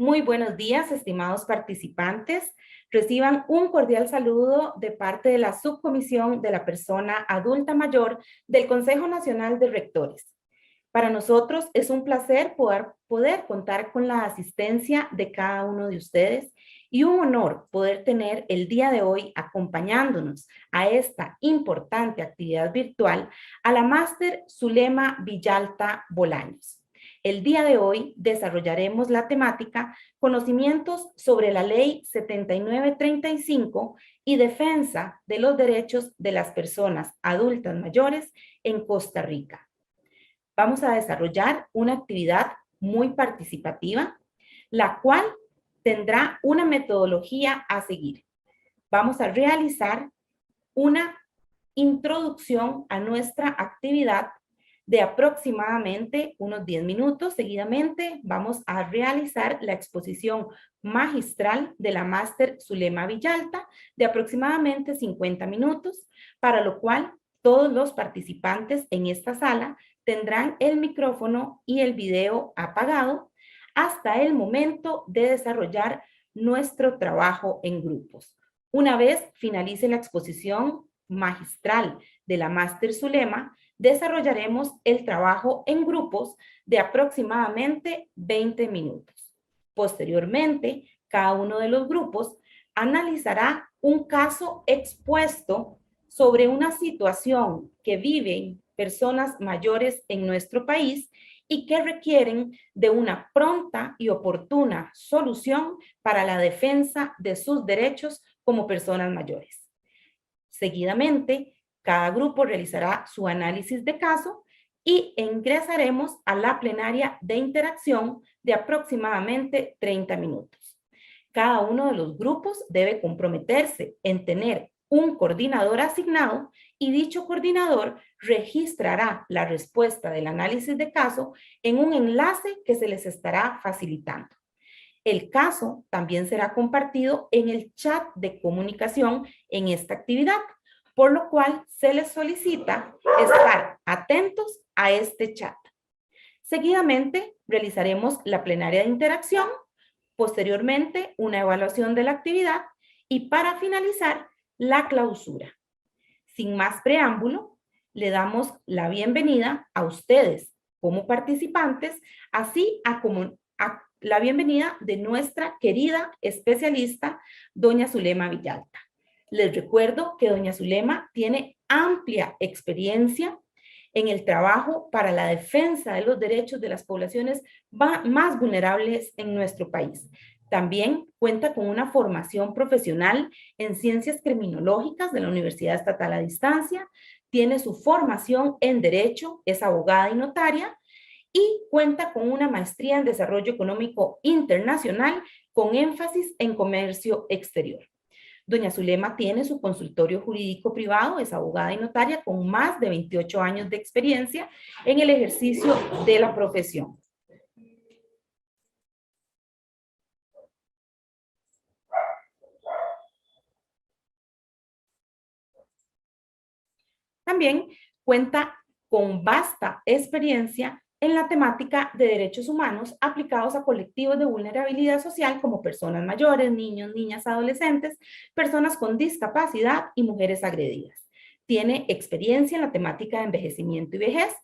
Muy buenos días, estimados participantes. Reciban un cordial saludo de parte de la Subcomisión de la Persona Adulta Mayor del Consejo Nacional de Rectores. Para nosotros es un placer poder contar con la asistencia de cada uno de ustedes y un honor poder tener el día de hoy acompañándonos a esta importante actividad virtual a la Máster Zulema Villalta Bolaños. El día de hoy desarrollaremos la temática Conocimientos sobre la Ley 7935 y defensa de los derechos de las personas adultas mayores en Costa Rica. Vamos a desarrollar una actividad muy participativa, la cual tendrá una metodología a seguir. Vamos a realizar una introducción a nuestra actividad de aproximadamente unos 10 minutos. Seguidamente vamos a realizar la exposición magistral de la Máster Zulema Villalta de aproximadamente 50 minutos, para lo cual todos los participantes en esta sala tendrán el micrófono y el video apagado hasta el momento de desarrollar nuestro trabajo en grupos. Una vez finalice la exposición magistral de la Máster Zulema, desarrollaremos el trabajo en grupos de aproximadamente 20 minutos. Posteriormente, cada uno de los grupos analizará un caso expuesto sobre una situación que viven personas mayores en nuestro país y que requieren de una pronta y oportuna solución para la defensa de sus derechos como personas mayores. Seguidamente, cada grupo realizará su análisis de caso y ingresaremos a la plenaria de interacción de aproximadamente 30 minutos. Cada uno de los grupos debe comprometerse en tener un coordinador asignado y dicho coordinador registrará la respuesta del análisis de caso en un enlace que se les estará facilitando. El caso también será compartido en el chat de comunicación en esta actividad, por lo cual se les solicita estar atentos a este chat. Seguidamente, realizaremos la plenaria de interacción, posteriormente una evaluación de la actividad y para finalizar, la clausura. Sin más preámbulo, le damos la bienvenida a ustedes como participantes, así como a la bienvenida de nuestra querida especialista, doña Zulema Villalta. Les recuerdo que doña Zulema tiene amplia experiencia en el trabajo para la defensa de los derechos de las poblaciones más vulnerables en nuestro país. También cuenta con una formación profesional en ciencias criminológicas de la Universidad Estatal a Distancia, tiene su formación en Derecho, es abogada y notaria, y cuenta con una maestría en Desarrollo Económico Internacional con énfasis en comercio exterior. Doña Zulema tiene su consultorio jurídico privado, es abogada y notaria con más de 28 años de experiencia en el ejercicio de la profesión. También cuenta con vasta experiencia en la temática de derechos humanos aplicados a colectivos de vulnerabilidad social como personas mayores, niños, niñas, adolescentes, personas con discapacidad y mujeres agredidas. Tiene experiencia en la temática de envejecimiento y vejez,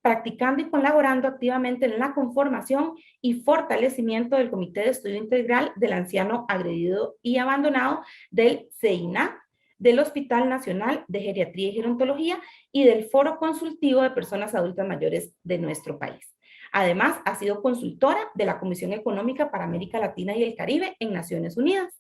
practicando y colaborando activamente en la conformación y fortalecimiento del Comité de Estudio Integral del Anciano Agredido y Abandonado del CEINA, del Hospital Nacional de Geriatría y Gerontología y del Foro Consultivo de Personas Adultas Mayores de nuestro país. Además, ha sido consultora de la Comisión Económica para América Latina y el Caribe en Naciones Unidas.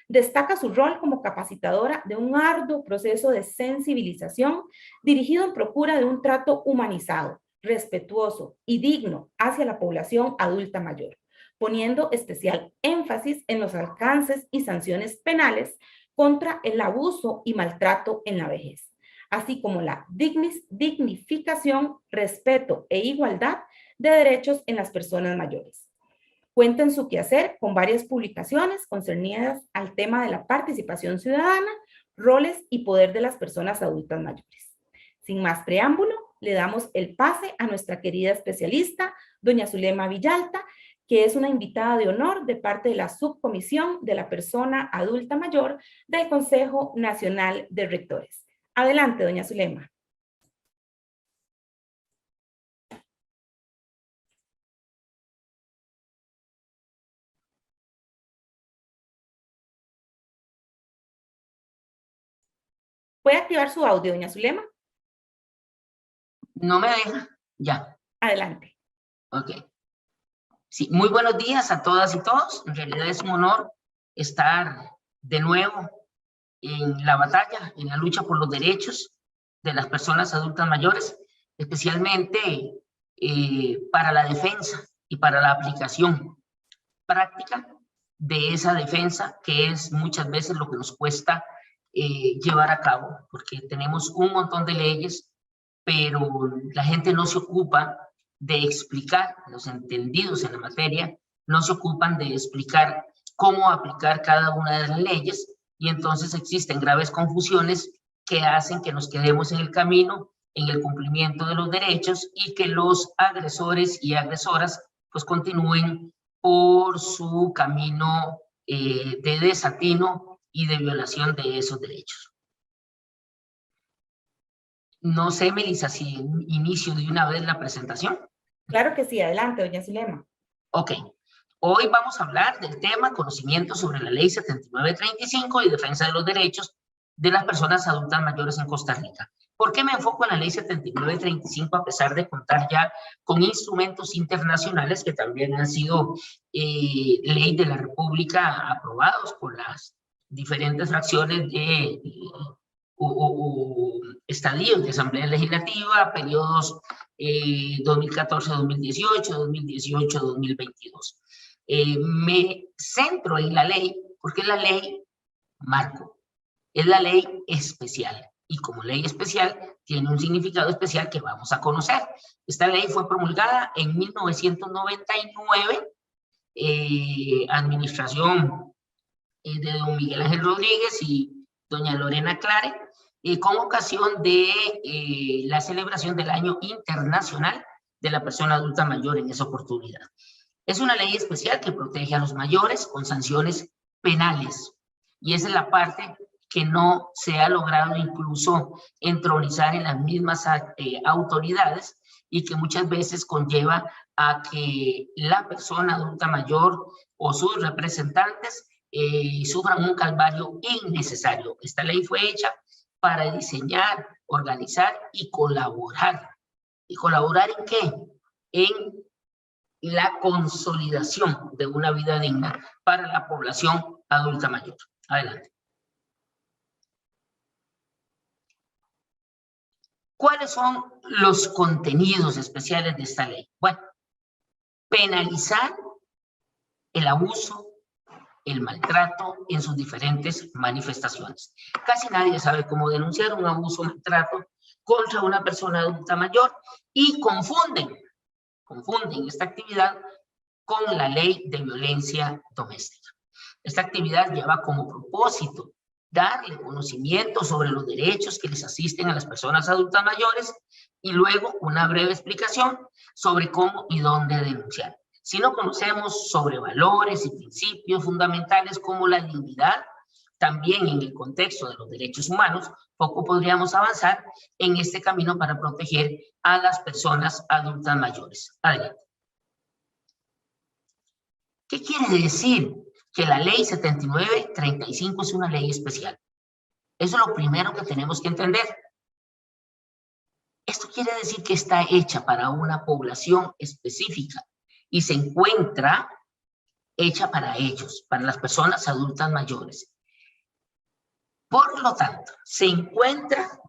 Destaca su rol como capacitadora de un arduo proceso de sensibilización dirigido en procura de un trato humanizado, respetuoso y digno hacia la población adulta mayor, poniendo especial énfasis en los alcances y sanciones penales contra el abuso y maltrato en la vejez, así como la dignificación, respeto e igualdad de derechos en las personas mayores. Cuenta en su quehacer con varias publicaciones concernidas al tema de la participación ciudadana, roles y poder de las personas adultas mayores. Sin más preámbulo, le damos el pase a nuestra querida especialista, doña Zulema Villalta, que es una invitada de honor de parte de la subcomisión de la persona adulta mayor del Consejo Nacional de Rectores. Adelante, doña Zulema. ¿Puede activar su audio, doña Zulema? No me deja. Ya. Adelante. Ok. Sí, muy buenos días a todas y todos. En realidad es un honor estar de nuevo en la batalla, en la lucha por los derechos de las personas adultas mayores, especialmente para la defensa y para la aplicación práctica de esa defensa, que es muchas veces lo que nos cuesta llevar a cabo, porque tenemos un montón de leyes, pero la gente no se ocupa de explicar, los entendidos en la materia no se ocupan de explicar cómo aplicar cada una de las leyes, y entonces existen graves confusiones que hacen que nos quedemos en el camino, en el cumplimiento de los derechos, y que los agresores y agresoras pues continúen por su camino de desatino y de violación de esos derechos. No sé, Melissa, si inicio de una vez la presentación. Claro que sí, adelante, doña Zulema. Ok, hoy vamos a hablar del tema conocimiento sobre la Ley 7935 y defensa de los derechos de las personas adultas mayores en Costa Rica. ¿Por qué me enfoco en la Ley 7935 a pesar de contar ya con instrumentos internacionales que también han sido ley de la República aprobados por las diferentes fracciones de estadios de Asamblea Legislativa, periodos 2014-2018, 2018-2022. Me centro en la ley porque es la ley marco, es la ley especial, y como ley especial tiene un significado especial que vamos a conocer. Esta ley fue promulgada en 1999, administración de don Miguel Ángel Rodríguez y doña Lorena Clare, con ocasión de la celebración del Año Internacional de la Persona Adulta Mayor en esa oportunidad. Es una ley especial que protege a los mayores con sanciones penales, y esa es la parte que no se ha logrado incluso entronizar en las mismas autoridades, y que muchas veces conlleva a que la persona adulta mayor o sus representantes sufran un calvario innecesario. Esta ley fue hecha para diseñar, organizar y colaborar. ¿Y colaborar en qué? En la consolidación de una vida digna para la población adulta mayor. Adelante. ¿Cuáles son los contenidos especiales de esta ley? Bueno, penalizar el abuso, el maltrato en sus diferentes manifestaciones. Casi nadie sabe cómo denunciar un abuso o maltrato contra una persona adulta mayor, y confunden esta actividad con la ley de violencia doméstica. Esta actividad lleva como propósito darle conocimiento sobre los derechos que les asisten a las personas adultas mayores, y luego una breve explicación sobre cómo y dónde denunciar. Si no conocemos sobre valores y principios fundamentales como la dignidad, también en el contexto de los derechos humanos, poco podríamos avanzar en este camino para proteger a las personas adultas mayores. Adelante. ¿Qué quiere decir que la ley 7935 es una ley especial? Eso es lo primero que tenemos que entender. Esto quiere decir que está hecha para una población específica y se encuentra hecha para ellos, para las personas adultas mayores. Por lo tanto, se encuentra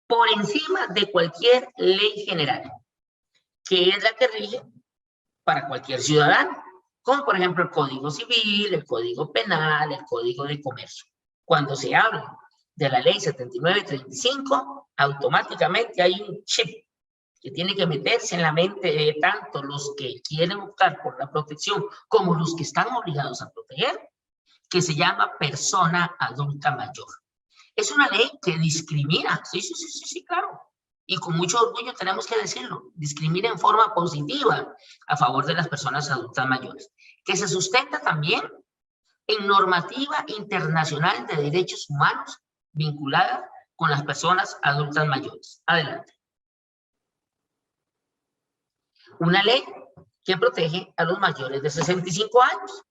por encima de cualquier ley general, que es la que rige para cualquier ciudadano, como por ejemplo el Código Civil, el Código Penal, el Código de Comercio. Cuando se habla de la ley 7935, automáticamente hay un chip que tiene que meterse en la mente de tanto los que quieren optar por la protección como los que están obligados a proteger, que se llama persona adulta mayor. Es una ley que discrimina, sí, claro, y con mucho orgullo tenemos que decirlo, discrimina en forma positiva a favor de las personas adultas mayores, que se sustenta también en normativa internacional de derechos humanos vinculada con las personas adultas mayores. Adelante. Una ley que protege a los mayores de 65 años,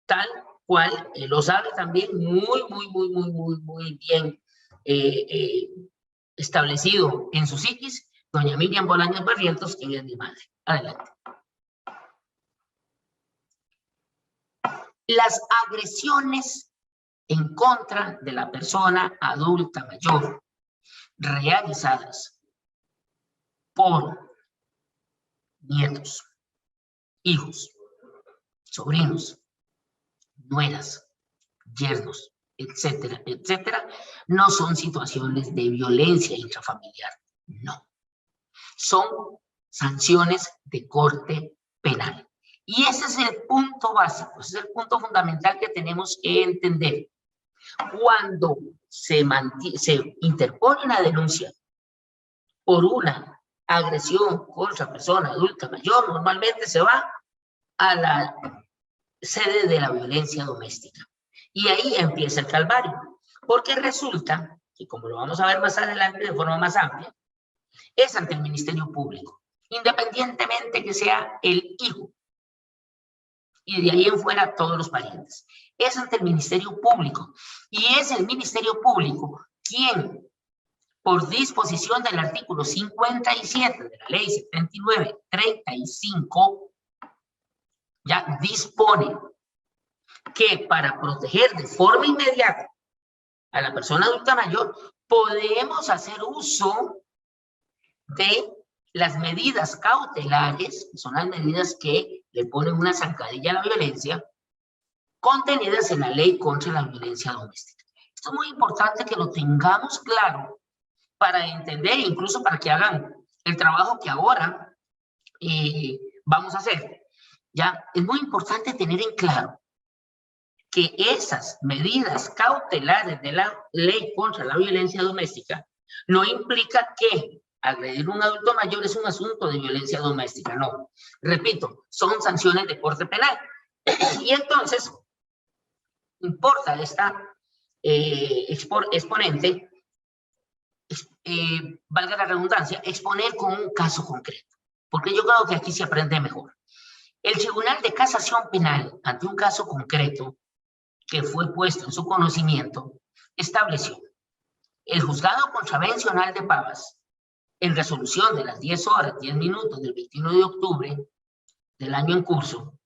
tal cual lo sabe también muy bien establecido en su psiquis, doña Miriam Bolaños Barrientos, quien es mi madre. Adelante. Las agresiones en contra de la persona adulta mayor realizadas por nietos, hijos, sobrinos, nueras, yernos, etcétera, etcétera, no son situaciones de violencia intrafamiliar, no. Son sanciones de corte penal. Y ese es el punto básico, ese es el punto fundamental que tenemos que entender. Cuando se interpone una denuncia por una agresión contra persona adulta mayor, normalmente se va a la sede de la violencia doméstica. Y ahí empieza el calvario, porque resulta que, como lo vamos a ver más adelante de forma más amplia, es ante el Ministerio Público, independientemente que sea el hijo, y de ahí en fuera todos los parientes. Es ante el Ministerio Público, y es el Ministerio Público quien, por disposición del artículo 57 de la Ley 7935, ya dispone que para proteger de forma inmediata a la persona adulta mayor, podemos hacer uso de las medidas cautelares, que son las medidas que le ponen una zancadilla a la violencia, contenidas en la Ley contra la Violencia Doméstica. Esto es muy importante que lo tengamos claro para entender, incluso para que hagan el trabajo que ahora vamos a hacer. Ya es muy importante tener en claro que esas medidas cautelares de la Ley contra la Violencia Doméstica no implica que agredir a un adulto mayor es un asunto de violencia doméstica, no. Repito, son sanciones de corte penal. Y entonces, importa esta exponente, valga la redundancia, exponer con un caso concreto, porque yo creo que aquí se aprende mejor. El Tribunal de Casación Penal, ante un caso concreto que fue puesto en su conocimiento, estableció: el juzgado contravencional de Pavas, en resolución de las 10 horas, 10 minutos del 21 de octubre del año en curso,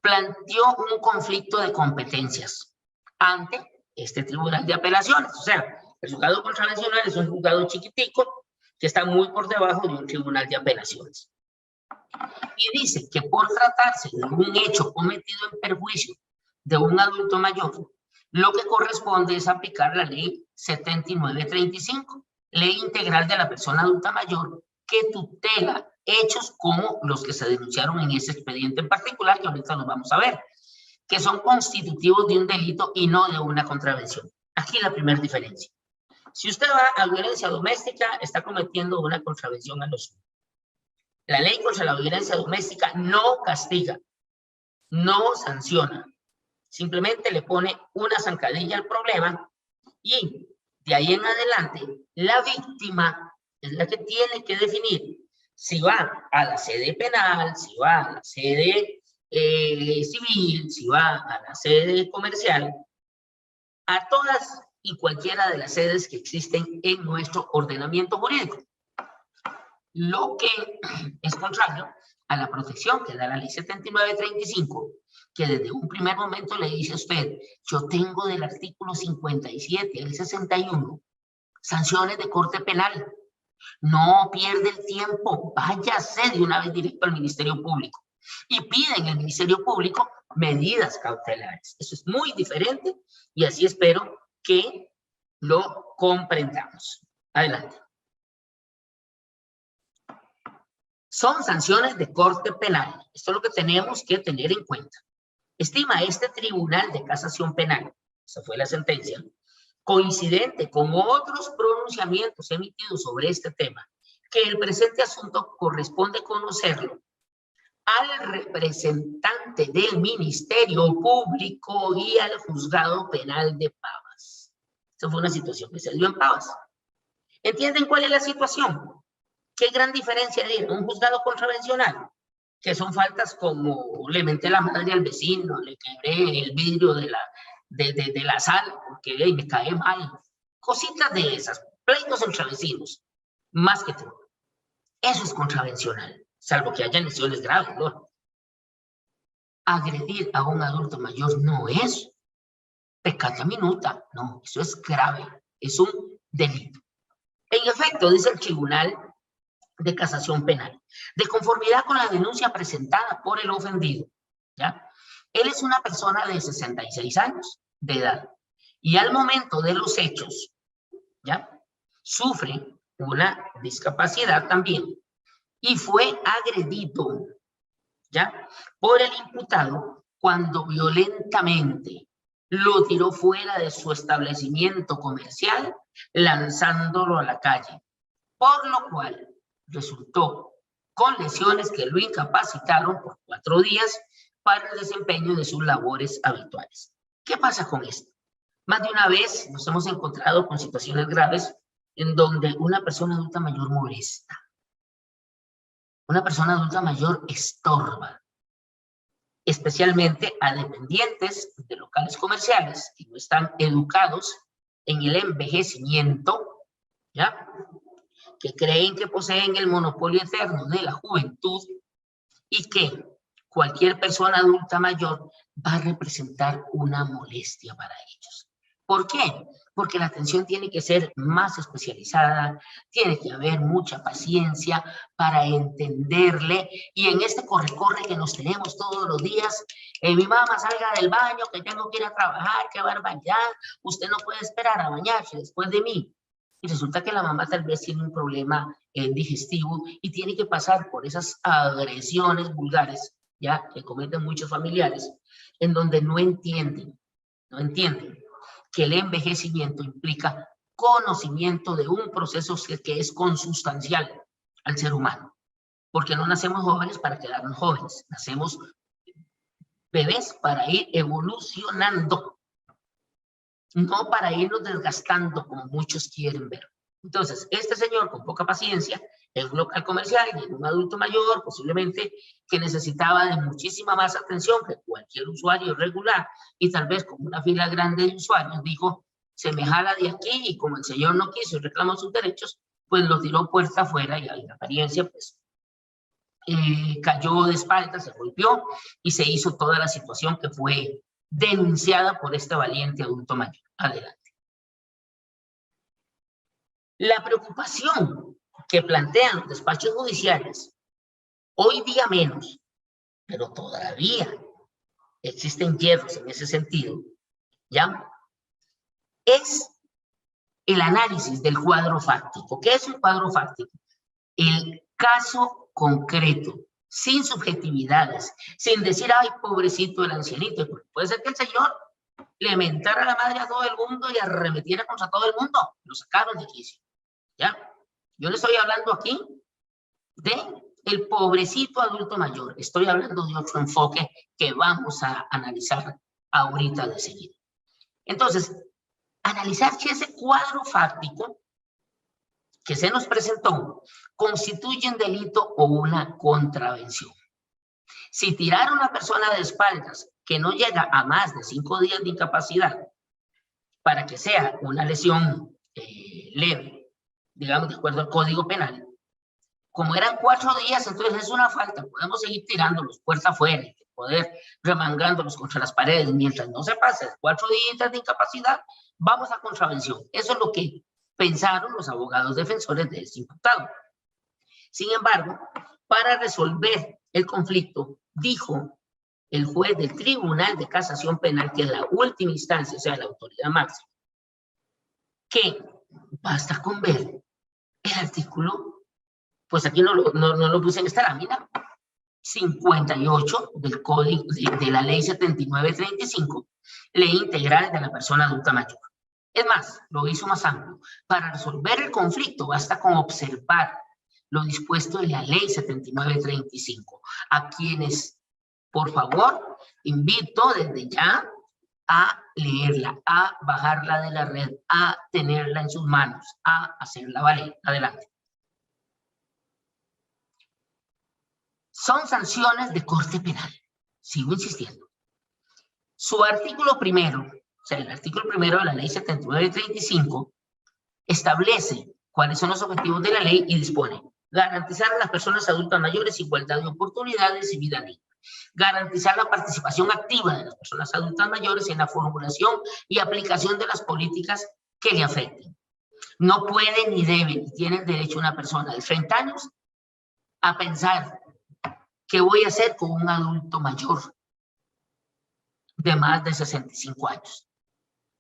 planteó un conflicto de competencias ante este Tribunal de Apelaciones. O sea, el juzgado contravencional es un juzgado chiquitico que está muy por debajo de un Tribunal de Apelaciones. Y dice que por tratarse de un hecho cometido en perjuicio de un adulto mayor, lo que corresponde es aplicar la Ley 7935, Ley Integral de la Persona Adulta Mayor, que tutela hechos como los que se denunciaron en ese expediente en particular, que ahorita los vamos a ver, que son constitutivos de un delito y no de una contravención. Aquí la primera diferencia. Si usted va a violencia doméstica, está cometiendo una contravención a los... La ley contra la violencia doméstica no castiga, no sanciona, simplemente le pone una zancadilla al problema y de ahí en adelante la víctima es la que tiene que definir si va a la sede penal, si va a la sede civil, si va a la sede comercial, a todas y cualquiera de las sedes que existen en nuestro ordenamiento jurídico. Lo que es contrario a la protección que da la Ley 7935, que desde un primer momento le dice a usted: yo tengo del artículo 57 al 61 sanciones de corte penal. No pierde el tiempo, váyase de una vez directo al Ministerio Público y pide en el Ministerio Público medidas cautelares. Eso es muy diferente y así espero que lo comprendamos. Adelante. Son sanciones de corte penal. Esto es lo que tenemos que tener en cuenta. Estima este Tribunal de Casación Penal, esa fue la sentencia, coincidente con otros pronunciamientos emitidos sobre este tema que el presente asunto corresponde conocerlo al representante del Ministerio Público y al Juzgado Penal de Pavas. Esa fue una situación que se dio en Pavas. ¿Entienden cuál es la situación? ¿Qué gran diferencia hay en un juzgado contravencional? Que son faltas como le menté la madre al vecino, le quebré el vidrio de la sal porque me cae mal. Cositas de esas, pleitos entre vecinos, más que todo. Eso es contravencional, salvo que haya lesiones graves, ¿no? Agredir a un adulto mayor no es peccata minuta, no, eso es grave, es un delito. En efecto, dice el Tribunal de Casación Penal, de conformidad con la denuncia presentada por el ofendido, ¿ya? Él es una persona de 66 años de edad y al momento de los hechos, ¿ya? Sufre una discapacidad también y fue agredido, ¿ya? Por el imputado cuando violentamente lo tiró fuera de su establecimiento comercial, lanzándolo a la calle, por lo cual resultó con lesiones que lo incapacitaron por 4 días para el desempeño de sus labores habituales. ¿Qué pasa con esto? Más de una vez nos hemos encontrado con situaciones graves en donde una persona adulta mayor molesta. Una persona adulta mayor estorba, especialmente a dependientes de locales comerciales que no están educados en el envejecimiento, ¿ya? Que creen que poseen el monopolio eterno de la juventud y que cualquier persona adulta mayor va a representar una molestia para ellos. ¿Por qué? Porque la atención tiene que ser más especializada, tiene que haber mucha paciencia para entenderle, y en este corre-corre que nos tenemos todos los días, mi mamá salga del baño, que tengo que ir a trabajar, qué barbaridad, usted no puede esperar a bañarse después de mí. Y resulta que la mamá tal vez tiene un problema digestivo y tiene que pasar por esas agresiones vulgares, ya que cometen muchos familiares, en donde no entienden que el envejecimiento implica conocimiento de un proceso que es consustancial al ser humano. Porque no nacemos jóvenes para quedarnos jóvenes, nacemos bebés para ir evolucionando, no para irnos desgastando como muchos quieren ver. Entonces, este señor con poca paciencia, en un local comercial y en un adulto mayor, posiblemente que necesitaba de muchísima más atención que cualquier usuario regular, y tal vez con una fila grande de usuarios, dijo, se me jala de aquí, y como el señor no quiso y reclamó sus derechos, pues lo tiró puerta afuera y en apariencia, pues, cayó de espaldas, se golpeó y se hizo toda la situación que fue denunciada por este valiente adulto mayor. Adelante. La preocupación que plantean los despachos judiciales, hoy día menos, pero todavía existen hierros en ese sentido, ¿ya? Es el análisis del cuadro fáctico. ¿Qué es un cuadro fáctico? El caso concreto, sin subjetividades, sin decir, ay, pobrecito el ancianito, porque puede ser que el señor le mentara la madre a todo el mundo y arremetiera contra todo el mundo, lo sacaron de quicio, ¿ya? Yo le estoy hablando aquí de el pobrecito adulto mayor, estoy hablando de otro enfoque que vamos a analizar ahorita de seguida. Entonces, analizar si ese cuadro fáctico que se nos presentó constituye un delito o una contravención. Si tirar a una persona de espaldas que no llega a más de 5 días de incapacidad para que sea una lesión leve, digamos de acuerdo al Código Penal, como eran 4 días, entonces es una falta, podemos seguir tirándolos puerta afuera, poder remangándolos contra las paredes, mientras no se pase 4 días de incapacidad, vamos a contravención. Eso es lo que pensaron los abogados defensores de este imputado. Sin embargo, para resolver el conflicto, dijo el juez del Tribunal de Casación Penal, que es la última instancia, o sea, la autoridad máxima, que basta con ver el artículo, pues aquí no lo puse en esta lámina, 58 del Código de la Ley 7935, Ley Integral de la Persona Adulta Mayor. Es más, lo hizo más amplio. Para resolver el conflicto basta con observar lo dispuesto en la Ley 7935. A quienes, por favor, invito desde ya a leerla, a bajarla de la red, a tenerla en sus manos, a hacerla valer. Adelante. Son sanciones de corte penal. Sigo insistiendo. Su artículo primero, o sea, el artículo primero de la Ley 7935, establece cuáles son los objetivos de la ley y dispone: garantizar a las personas adultas mayores igualdad de oportunidades y vida digna. Garantizar la participación activa de las personas adultas mayores en la formulación y aplicación de las políticas que le afecten. No puede ni debe ni tiene derecho una persona de 30 años a pensar qué voy a hacer con un adulto mayor de más de 65 años.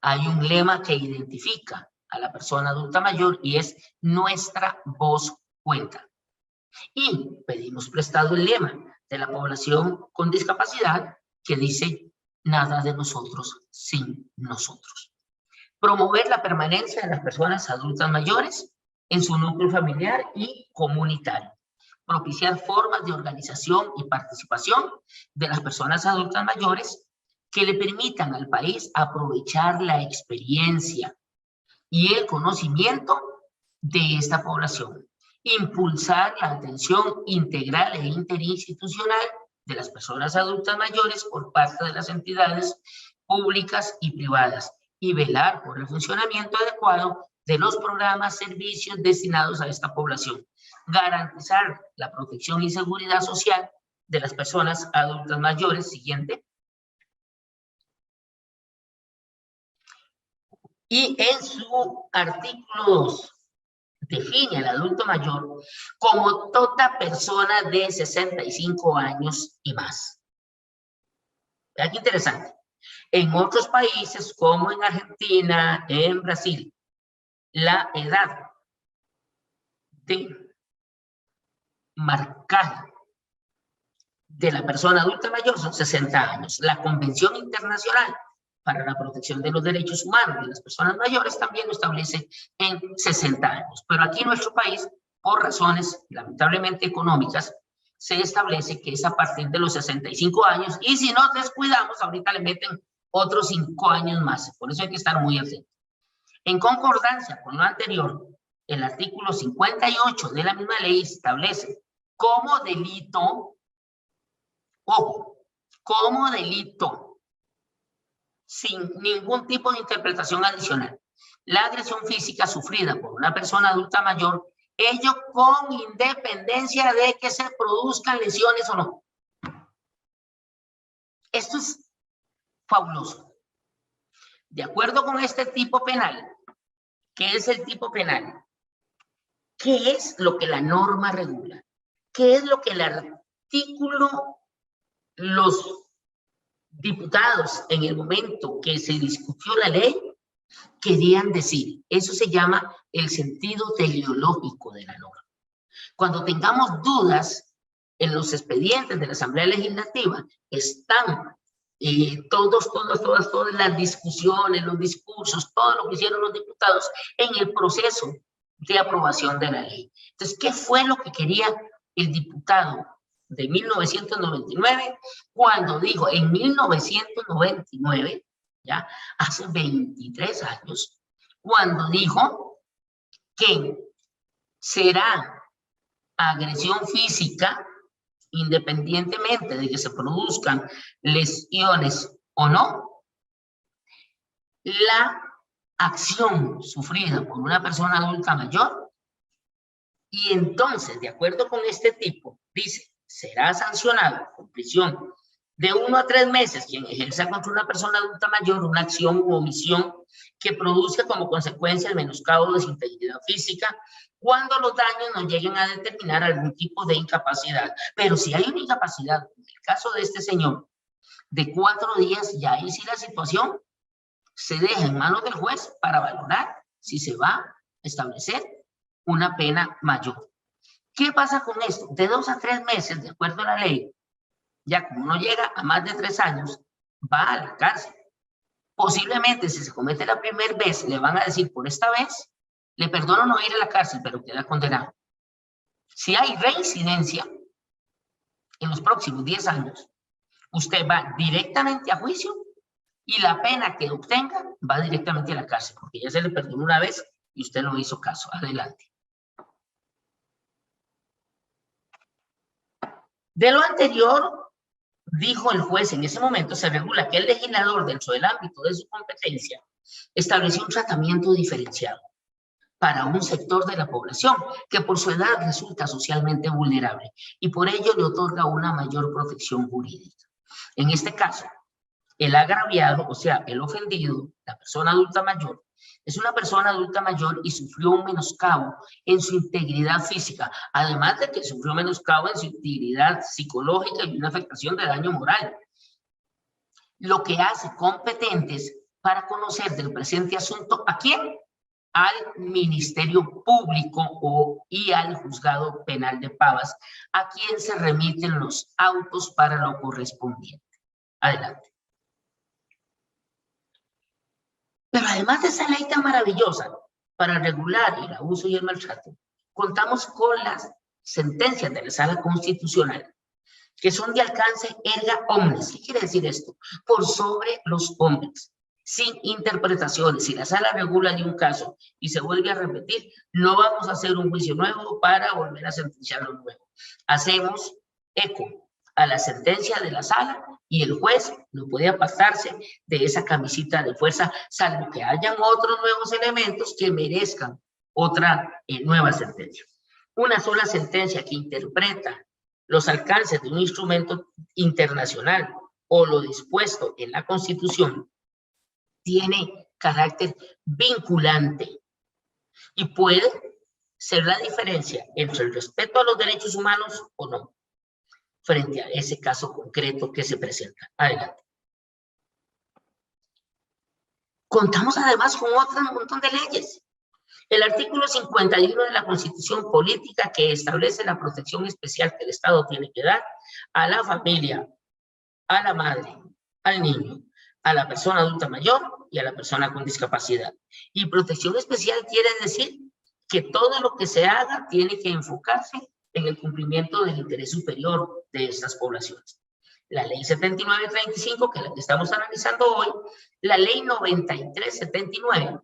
Hay un lema que identifica a la persona adulta mayor y es: nuestra voz cuenta. Y pedimos prestado el lema de la población con discapacidad que dice: nada de nosotros sin nosotros. Promover la permanencia de las personas adultas mayores en su núcleo familiar y comunitario. Propiciar formas de organización y participación de las personas adultas mayores que le permitan al país aprovechar la experiencia y el conocimiento de esta población. Impulsar la atención integral e interinstitucional de las personas adultas mayores por parte de las entidades públicas y privadas y velar por el funcionamiento adecuado de los programas, servicios destinados a esta población. Garantizar la protección y seguridad social de las personas adultas mayores. Siguiente. Y en su artículo 2 define al adulto mayor como toda persona de 65 años y más. Vean qué interesante. En otros países, como en Argentina, en Brasil, la edad de marcar de la persona adulta mayor son 60 años. La Convención Internacional para la Protección de los Derechos Humanos de las Personas Mayores también lo establece en 60 años. Pero aquí en nuestro país, por razones lamentablemente económicas, se establece que es a partir de los 65 años y si nos descuidamos, ahorita le meten otros 5 años más. Por eso hay que estar muy atentos. En concordancia con lo anterior, el artículo 58 de la misma ley establece como delito, ojo, como delito, sin ningún tipo de interpretación adicional, la agresión física sufrida por una persona adulta mayor, ello con independencia de que se produzcan lesiones o no. Esto es fabuloso. De acuerdo con este tipo penal, ¿qué es el tipo penal? ¿Qué es lo que la norma regula? ¿Qué es lo que el artículo, los diputados en el momento que se discutió la ley querían decir? Eso se llama el sentido teleológico de la norma. Cuando tengamos dudas en los expedientes de la Asamblea Legislativa, están todas las discusiones, los discursos, todo lo que hicieron los diputados en el proceso de aprobación de la ley. Entonces, ¿qué fue lo que quería el diputado de 1999 cuando dijo en 1999, ya hace 23 años, cuando dijo que será agresión física independientemente de que se produzcan lesiones o no, la acción sufrida por una persona adulta mayor? Y entonces, de acuerdo con este tipo, dice: será sancionado con prisión de 1 a 3 meses quien ejerza contra una persona adulta mayor una acción u omisión que produzca como consecuencia el menoscabo de su integridad física cuando los daños no lleguen a determinar algún tipo de incapacidad. Pero si hay una incapacidad, en el caso de este señor, de 4 días, ya ahí sí la situación se deja en manos del juez para valorar si se va a establecer una pena mayor. ¿Qué pasa con esto? De 2 a 3 meses, de acuerdo a la ley, ya como no llega a más de 3 años, va a la cárcel. Posiblemente, si se comete la primera vez, le van a decir: por esta vez, le perdono no ir a la cárcel, pero queda condenado. Si hay reincidencia en los próximos 10 años, usted va directamente a juicio y la pena que obtenga va directamente a la cárcel, porque ya se le perdonó una vez y usted no hizo caso. Adelante. De lo anterior, dijo el juez, en ese momento se regula que el legislador, dentro del ámbito de su competencia, estableció un tratamiento diferenciado para un sector de la población que por su edad resulta socialmente vulnerable y por ello le otorga una mayor protección jurídica. En este caso, el agraviado, o sea, el ofendido, la persona adulta mayor, es una persona adulta mayor y sufrió un menoscabo en su integridad física, además de que sufrió menoscabo en su integridad psicológica y una afectación de daño moral. Lo que hace competentes para conocer del presente asunto, ¿a quién? Al Ministerio Público y al Juzgado Penal de Pavas, a quien se remiten los autos para lo correspondiente. Adelante. Pero además de esa ley tan maravillosa para regular el abuso y el maltrato, contamos con las sentencias de la Sala Constitucional, que son de alcance erga omnes. ¿Qué quiere decir esto? Por sobre los hombres, sin interpretaciones. Si la Sala regula de un caso y se vuelve a repetir, no vamos a hacer un juicio nuevo para volver a sentenciarlo nuevo. Hacemos eco a la sentencia de la Sala y el juez no puede apartarse de esa camisita de fuerza, salvo que hayan otros nuevos elementos que merezcan otra nueva sentencia. Una sola sentencia que interpreta los alcances de un instrumento internacional o lo dispuesto en la Constitución tiene carácter vinculante y puede ser la diferencia entre el respeto a los derechos humanos o no, frente a ese caso concreto que se presenta. Adelante. Contamos además con otro montón de leyes. El artículo 51 de la Constitución Política, que establece la protección especial que el Estado tiene que dar a la familia, a la madre, al niño, a la persona adulta mayor y a la persona con discapacidad. Y protección especial quiere decir que todo lo que se haga tiene que enfocarse en el cumplimiento del interés superior de estas poblaciones. La ley 7935, que es la que estamos analizando hoy, la ley 9379,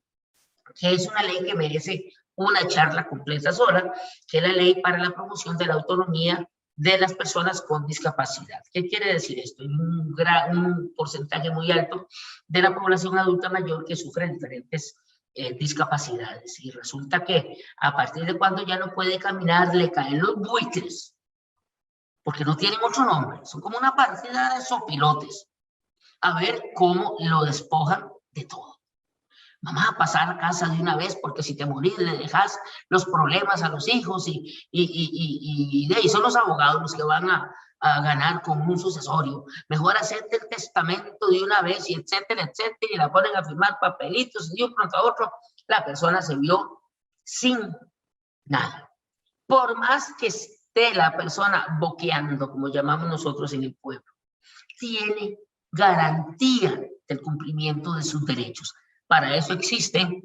que es una ley que merece una charla completa sola, que es la ley para la promoción de la autonomía de las personas con discapacidad. ¿Qué quiere decir esto? Hay un porcentaje muy alto de la población adulta mayor que sufre diferentes discapacidades, y resulta que a partir de cuando ya no puede caminar le caen los buitres, porque no tienen otro nombre, son como una partida de sopilotes, a ver cómo lo despojan de todo. Mamá, pasar a casa de una vez, porque si te morís le dejas los problemas a los hijos y de ahí son los abogados los que van a ganar con un sucesorio. Mejor hacerte el testamento de una vez y etcétera, etcétera, y la ponen a firmar papelitos y de un pronto a otro la persona se vio sin nada. Por más que esté la persona boqueando, como llamamos nosotros en el pueblo, tiene garantía del cumplimiento de sus derechos. Para eso existe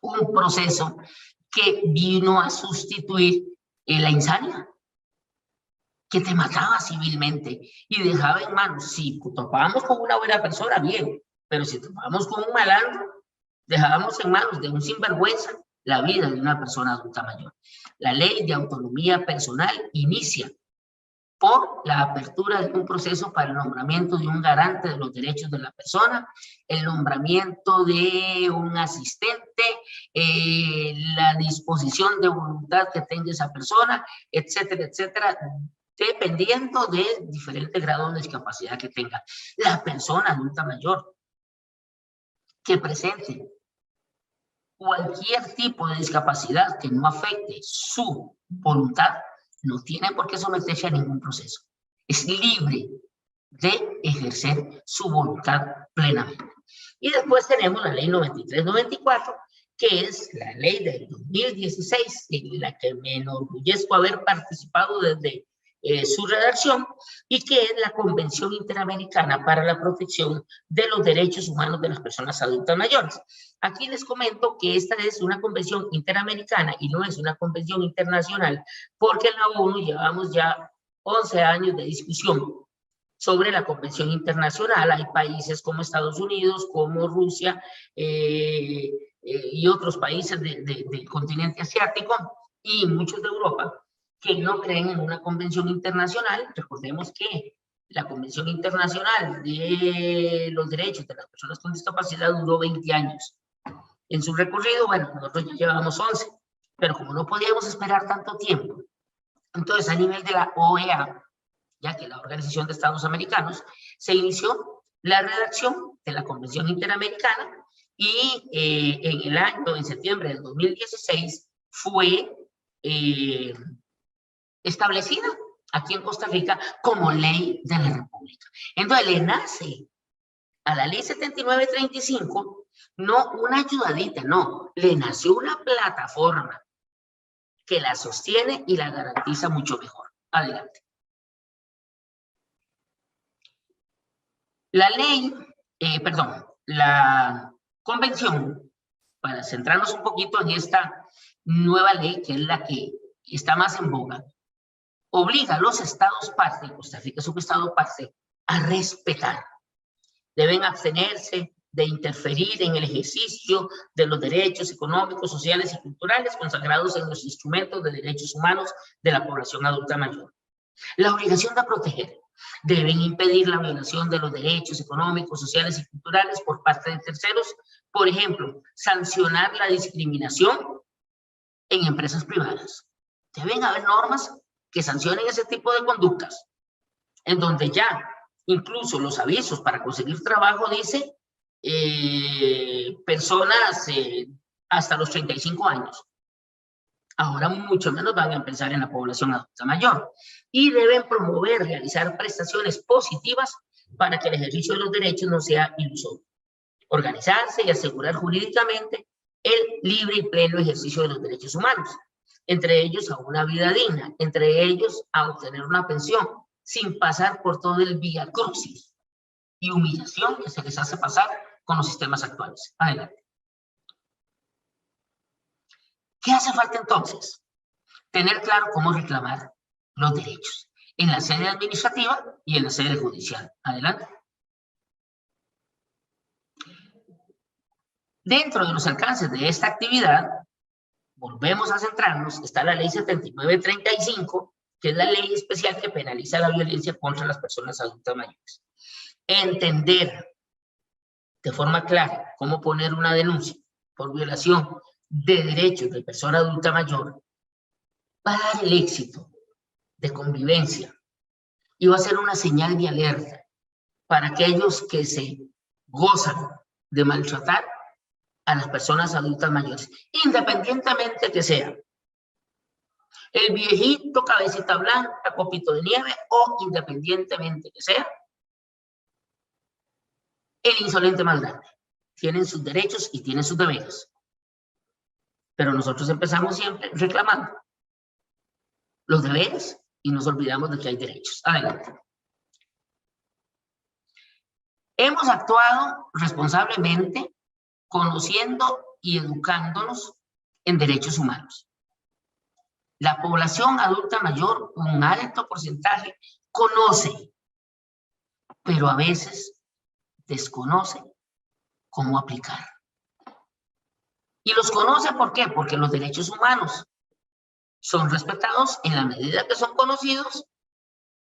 un proceso que vino a sustituir la insania, que te mataba civilmente y dejaba en manos, si topábamos con una buena persona, bien, pero si topábamos con un malandro, dejábamos en manos de un sinvergüenza la vida de una persona adulta mayor. La ley de autonomía personal inicia por la apertura de un proceso para el nombramiento de un garante de los derechos de la persona, el nombramiento de un asistente, la disposición de voluntad que tenga esa persona, etcétera, etcétera, dependiendo de diferentes grados de discapacidad que tenga. La persona adulta mayor que presente cualquier tipo de discapacidad que no afecte su voluntad no tiene por qué someterse a ningún proceso. Es libre de ejercer su voluntad plenamente. Y después tenemos la ley 9394, que es la ley del 2016, en la que me enorgullezco haber participado desde su redacción, y que es la Convención Interamericana para la Protección de los Derechos Humanos de las Personas Adultas Mayores. Aquí les comento que esta es una convención interamericana y no es una convención internacional, porque en la ONU llevamos ya 11 años de discusión sobre la convención internacional. Hay países como Estados Unidos, como Rusia y otros países del continente asiático y muchos de Europa que no creen en una convención internacional. Recordemos que la Convención Internacional de los Derechos de las Personas con Discapacidad duró 20 años. En su recorrido, bueno, nosotros ya llevamos 11, pero como no podíamos esperar tanto tiempo, entonces a nivel de la OEA, ya que la Organización de Estados Americanos, se inició la redacción de la Convención Interamericana y en septiembre del 2016 fue establecida aquí en Costa Rica como ley de la República. Entonces le nace a la ley 7935 no una ayudadita, no, le nació una plataforma que la sostiene y la garantiza mucho mejor. Adelante. La ley, la convención, para centrarnos un poquito en esta nueva ley, que es la que está más en boga, obliga a los estados parte, Costa Rica es un estado parte, a respetar. Deben abstenerse de interferir en el ejercicio de los derechos económicos, sociales y culturales consagrados en los instrumentos de derechos humanos de la población adulta mayor. La obligación de proteger. Deben impedir la violación de los derechos económicos, sociales y culturales por parte de terceros. Por ejemplo, sancionar la discriminación en empresas privadas. Deben haber normas que sancionen ese tipo de conductas, en donde ya incluso los avisos para conseguir trabajo dice personas hasta los 35 años. Ahora mucho menos van a pensar en la población adulta mayor. Y deben promover, realizar prestaciones positivas para que el ejercicio de los derechos no sea ilusorio. Organizarse y asegurar jurídicamente el libre y pleno ejercicio de los derechos humanos, entre ellos a una vida digna, entre ellos a obtener una pensión, sin pasar por todo el viacrucis y humillación que se les hace pasar con los sistemas actuales. Adelante. ¿Qué hace falta entonces? Tener claro cómo reclamar los derechos en la sede administrativa y en la sede judicial. Adelante. Dentro de los alcances de esta actividad, volvemos a centrarnos, está la ley 7935, que es la ley especial que penaliza la violencia contra las personas adultas mayores. Entender de forma clara cómo poner una denuncia por violación de derechos de persona adulta mayor va a dar el éxito de convivencia y va a ser una señal de alerta para aquellos que se gozan de maltratar a las personas adultas mayores, independientemente que sea el viejito, cabecita blanca, copito de nieve, o independientemente que sea el insolente más grande. Tienen sus derechos y tienen sus deberes. Pero nosotros empezamos siempre reclamando los deberes y nos olvidamos de que hay derechos. Adelante. Hemos actuado responsablemente conociendo y educándonos en derechos humanos. La población adulta mayor, un alto porcentaje, conoce, pero a veces desconoce cómo aplicar. Y los conoce, ¿por qué? Porque los derechos humanos son respetados en la medida que son conocidos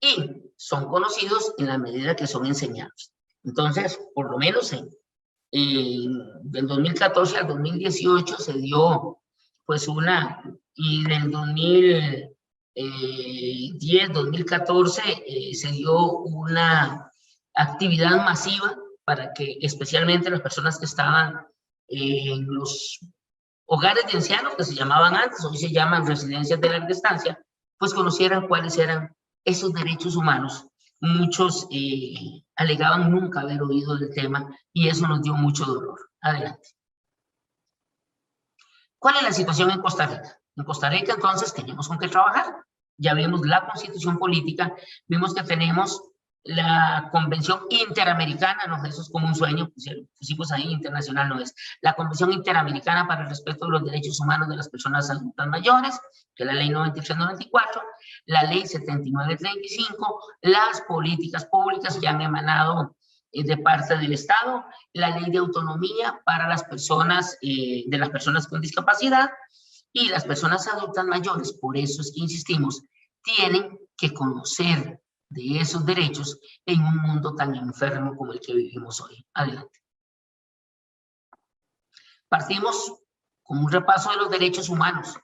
y son conocidos en la medida que son enseñados. Entonces, por lo menos del 2014 al 2018 se dio pues y del 2010, 2014 se dio una actividad masiva para que especialmente las personas que estaban en los hogares de ancianos, que se llamaban antes, hoy se llaman residencias de larga estancia, pues conocieran cuáles eran esos derechos humanos. Muchos alegaban nunca haber oído del tema y eso nos dio mucho dolor. Adelante. ¿Cuál es la situación en Costa Rica? En Costa Rica entonces tenemos con qué trabajar. ya vimos la Constitución Política, vimos que tenemos la Convención Interamericana, no, eso es como un sueño, pusimos ahí, internacional no es, la Convención Interamericana para el Respeto de los Derechos Humanos de las Personas Adultas Mayores, que es la Ley 9394, la Ley 7935, las políticas públicas que han emanado de parte del Estado, la Ley de Autonomía para las personas, de las personas con discapacidad, y las personas adultas mayores, por eso es que insistimos, tienen que conocer de esos derechos en un mundo tan enfermo como el que vivimos hoy. Adelante. Partimos con un repaso de los derechos humanos.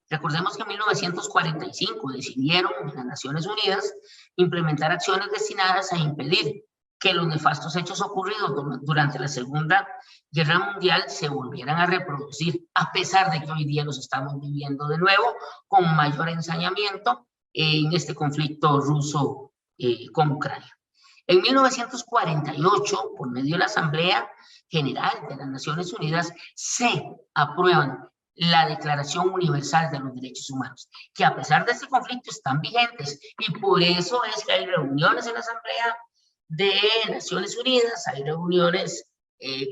Recordemos que en 1945 decidieron las Naciones Unidas implementar acciones destinadas a impedir que los nefastos hechos ocurridos durante la Segunda Guerra Mundial se volvieran a reproducir, a pesar de que hoy día los estamos viviendo de nuevo con mayor ensañamiento en este conflicto ruso con Ucrania. En 1948, por medio de la Asamblea General de las Naciones Unidas, se aprueban la Declaración Universal de los Derechos Humanos, que a pesar de este conflicto están vigentes, y por eso es que hay reuniones en la Asamblea de Naciones Unidas, hay reuniones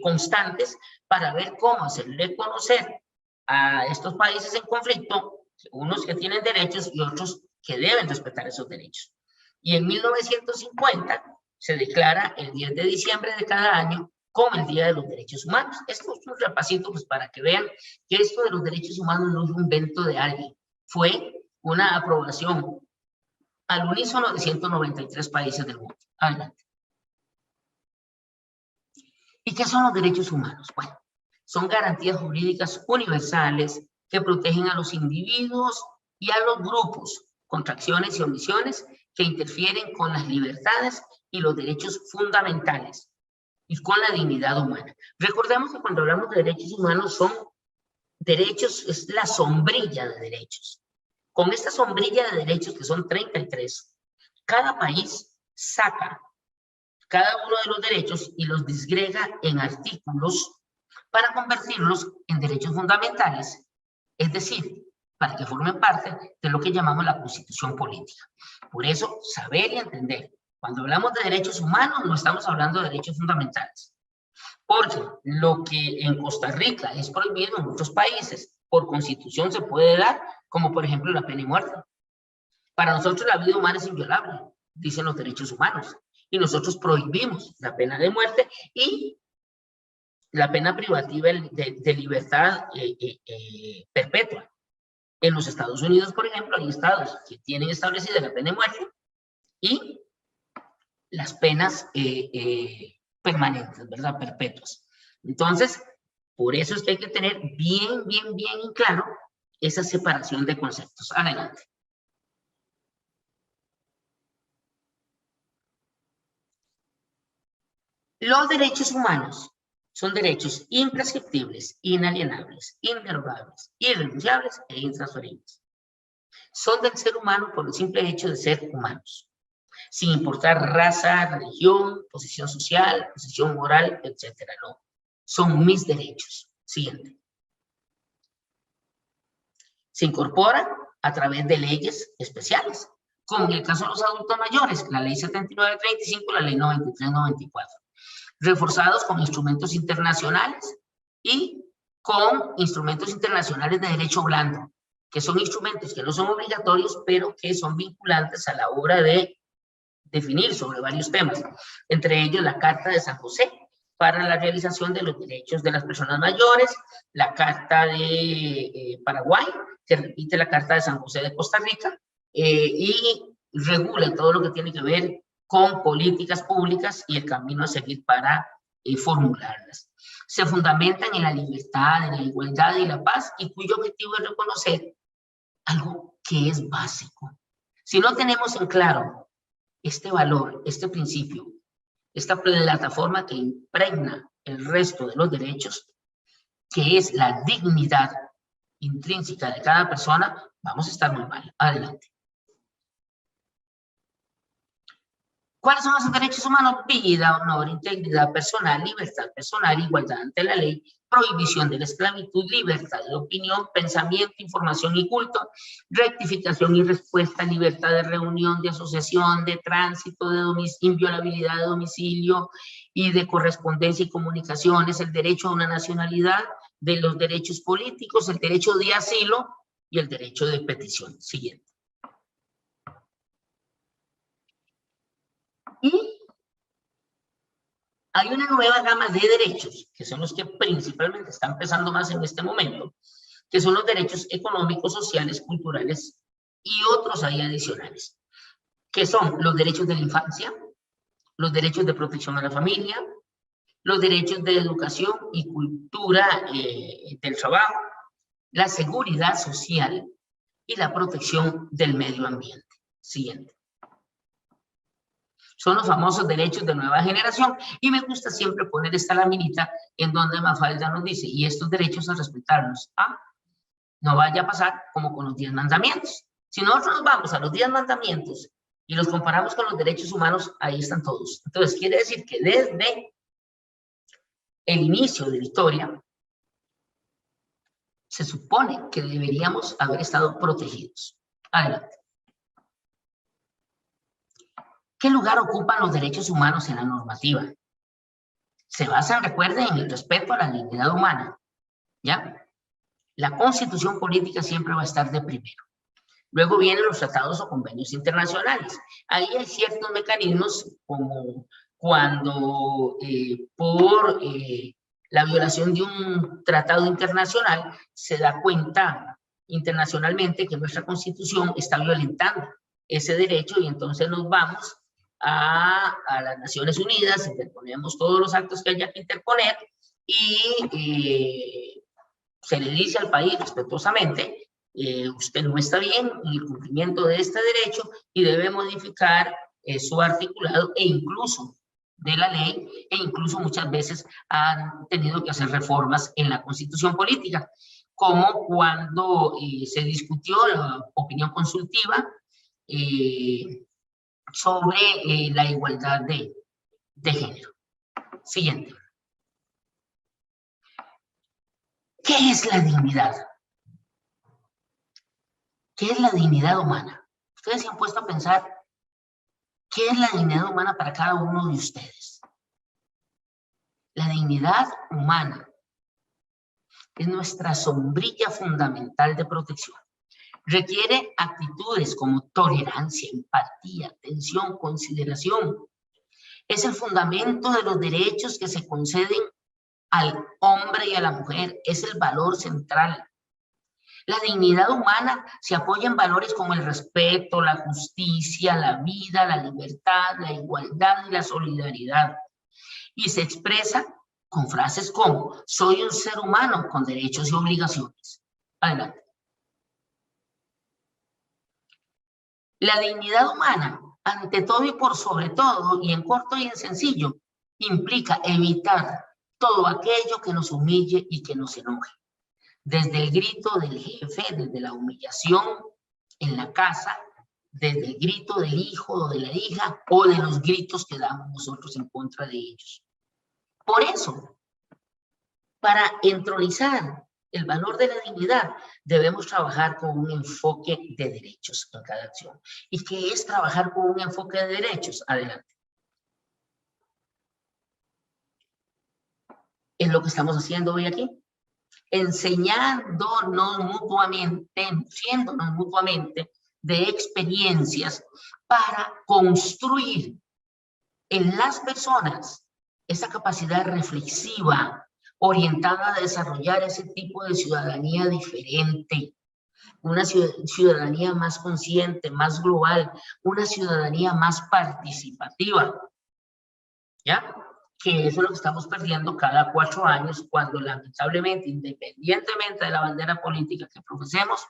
constantes para ver cómo hacerle conocer a estos países en conflicto, unos que tienen derechos y otros que deben respetar esos derechos. Y en 1950 se declara el 10 de diciembre de cada año como el Día de los Derechos Humanos. Esto es un repasito pues, para que vean que esto de los derechos humanos no es un invento de alguien, fue una aprobación al unísono de 193 países del mundo. Adelante. ¿Y qué son los derechos humanos? Bueno, son garantías jurídicas universales que protegen a los individuos y a los grupos contra acciones y omisiones que interfieren con las libertades y los derechos fundamentales y con la dignidad humana. Recordemos que cuando hablamos de derechos humanos son derechos, es la sombrilla de derechos. Con esta sombrilla de derechos, que son 33, cada país saca cada uno de los derechos y los disgrega en artículos para convertirlos en derechos fundamentales, es decir, para que formen parte de lo que llamamos la Constitución Política. Por eso, saber y entender, cuando hablamos de derechos humanos, no estamos hablando de derechos fundamentales, porque lo que en Costa Rica es prohibido en otros países, por Constitución se puede dar, como por ejemplo la pena de muerte. Para nosotros la vida humana es inviolable, dicen los derechos humanos, y nosotros prohibimos la pena de muerte y la pena privativa de libertad perpetua. En los Estados Unidos, por ejemplo, hay estados que tienen establecida la pena de muerte y las penas permanentes, ¿verdad? Perpetuas. Entonces, por eso es que hay que tener bien en claro esa separación de conceptos. Adelante. Los derechos humanos son derechos imprescriptibles, inalienables, inderogables, irrenunciables e intransferibles. Son del ser humano por el simple hecho de ser humanos, sin importar raza, religión, posición social, posición moral, etcétera. No, son mis derechos. Siguiente. Se incorporan a través de leyes especiales, como en el caso de los adultos mayores, la ley 7935, la ley 9394. Reforzados con instrumentos internacionales y con instrumentos internacionales de derecho blando, que son instrumentos que no son obligatorios, pero que son vinculantes a la hora de definir sobre varios temas, entre ellos la Carta de San José para la realización de los derechos de las personas mayores, la Carta de Paraguay, que repite la Carta de San José de Costa Rica, y regula todo lo que tiene que ver con políticas públicas y el camino a seguir para formularlas. Se fundamentan en la libertad, en la igualdad y la paz, y cuyo objetivo es reconocer algo que es básico. Si no tenemos en claro este valor, este principio, esta plataforma que impregna el resto de los derechos, que es la dignidad intrínseca de cada persona, vamos a estar muy mal. Adelante. ¿Cuáles son esos derechos humanos? Vida, honor, integridad personal, libertad personal, igualdad ante la ley, prohibición de la esclavitud, libertad de opinión, pensamiento, información y culto, rectificación y respuesta, libertad de reunión, de asociación, de tránsito, de inviolabilidad de domicilio y de correspondencia y comunicaciones, el derecho a una nacionalidad, de los derechos políticos, el derecho de asilo y el derecho de petición. Siguiente. Y hay una nueva gama de derechos, que son los que principalmente están pesando más en este momento, que son los derechos económicos, sociales, culturales y otros ahí adicionales, que son los derechos de la infancia, los derechos de protección a la familia, los derechos de educación y cultura del trabajo, la seguridad social y la protección del medio ambiente. Siguiente. Son los famosos derechos de nueva generación, y me gusta siempre poner esta laminita en donde Mafalda nos dice, y estos derechos a respetarlos. No vaya a pasar como con los 10 mandamientos. Si nosotros nos vamos a los 10 mandamientos y los comparamos con los derechos humanos, ahí están todos. Entonces, quiere decir que desde el inicio de la historia, se supone que deberíamos haber estado protegidos. Adelante. ¿Qué lugar ocupan los derechos humanos en la normativa? Se basan, recuerden, en el respeto a la dignidad humana, ¿ya? La constitución política siempre va a estar de primero. Luego vienen los tratados o convenios internacionales. Ahí hay ciertos mecanismos, como cuando por la violación de un tratado internacional se da cuenta internacionalmente que nuestra constitución está violentando ese derecho, y entonces nos vamos a las Naciones Unidas, interponemos todos los actos que haya que interponer y se le dice al país respetuosamente, usted no está bien en el cumplimiento de este derecho y debe modificar su articulado e incluso de la ley, e incluso muchas veces han tenido que hacer reformas en la constitución política, como cuando se discutió la opinión consultiva sobre la igualdad de género. Siguiente. ¿Qué es la dignidad? ¿Qué es la dignidad humana? Ustedes se han puesto a pensar, ¿qué es la dignidad humana para cada uno de ustedes? La dignidad humana es nuestra sombrilla fundamental de protección. Requiere actitudes como tolerancia, empatía, atención, consideración. Es el fundamento de los derechos que se conceden al hombre y a la mujer. Es el valor central. La dignidad humana se apoya en valores como el respeto, la justicia, la vida, la libertad, la igualdad y la solidaridad. Y se expresa con frases como, soy un ser humano con derechos y obligaciones. Adelante. La dignidad humana, ante todo y por sobre todo, y en corto y en sencillo, implica evitar todo aquello que nos humille y que nos enoje. Desde el grito del jefe, desde la humillación en la casa, desde el grito del hijo o de la hija, o de los gritos que damos nosotros en contra de ellos. Por eso, para entronizar el valor de la dignidad, debemos trabajar con un enfoque de derechos en cada acción. ¿Y qué es trabajar con un enfoque de derechos? Adelante. Es lo que estamos haciendo hoy aquí. Enseñándonos mutuamente, nutriéndonos mutuamente de experiencias para construir en las personas esa capacidad reflexiva orientada a desarrollar ese tipo de ciudadanía diferente, una ciudadanía más consciente, más global, una ciudadanía más participativa, ¿ya? Que eso es lo que estamos perdiendo cada 4 años, cuando lamentablemente, independientemente de la bandera política que profesemos,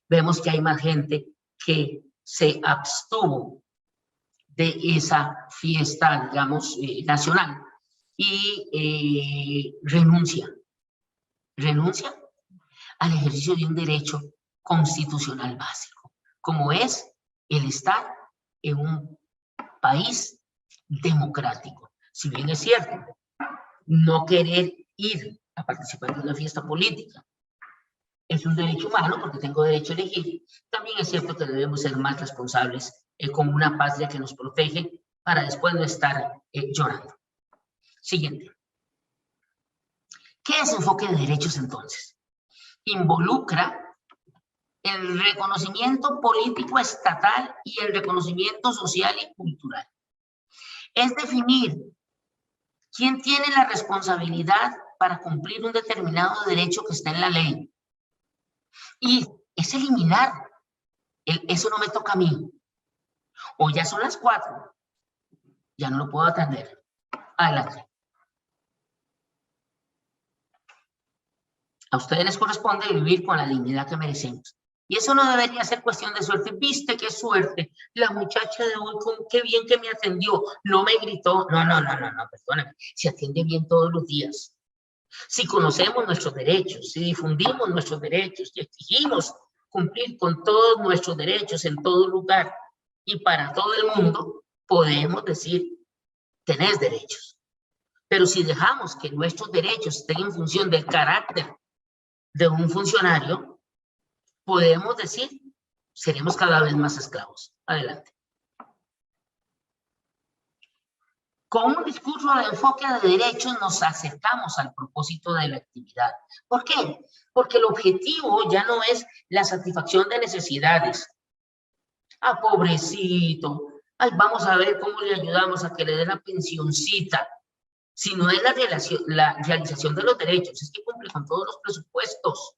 vemos que hay más gente que se abstuvo de esa fiesta, digamos, nacional, y renuncia al ejercicio de un derecho constitucional básico, como es el estar en un país democrático. Si bien es cierto, no querer ir a participar de una fiesta política. Es un derecho humano porque tengo derecho a elegir. También es cierto que debemos ser más responsables como una patria que nos protege para después no estar llorando. Siguiente. ¿Qué es enfoque de derechos entonces? Involucra el reconocimiento político estatal y el reconocimiento social y cultural. Es definir quién tiene la responsabilidad para cumplir un determinado derecho que está en la ley. Y es eliminar eso no me toca a mí. O ya son las 4, ya no lo puedo atender. Adelante. A ustedes les corresponde vivir con la dignidad que merecemos. Y eso no debería ser cuestión de suerte. ¿Viste qué suerte? La muchacha de hoy, qué bien que me atendió. No me gritó. No, perdóname. Se atiende bien todos los días. Si conocemos nuestros derechos, si difundimos nuestros derechos y exigimos cumplir con todos nuestros derechos en todo lugar y para todo el mundo, podemos decir, tenés derechos. Pero si dejamos que nuestros derechos estén en función del carácter de un funcionario, podemos decir, seremos cada vez más esclavos. Adelante. Con un discurso de enfoque de derechos nos acercamos al propósito de la actividad. ¿Por qué? Porque el objetivo ya no es la satisfacción de necesidades. Ah, pobrecito. Ay, vamos a ver cómo le ayudamos a que le den la pensioncita. Sino es la realización de los derechos. Es que cumple con todos los presupuestos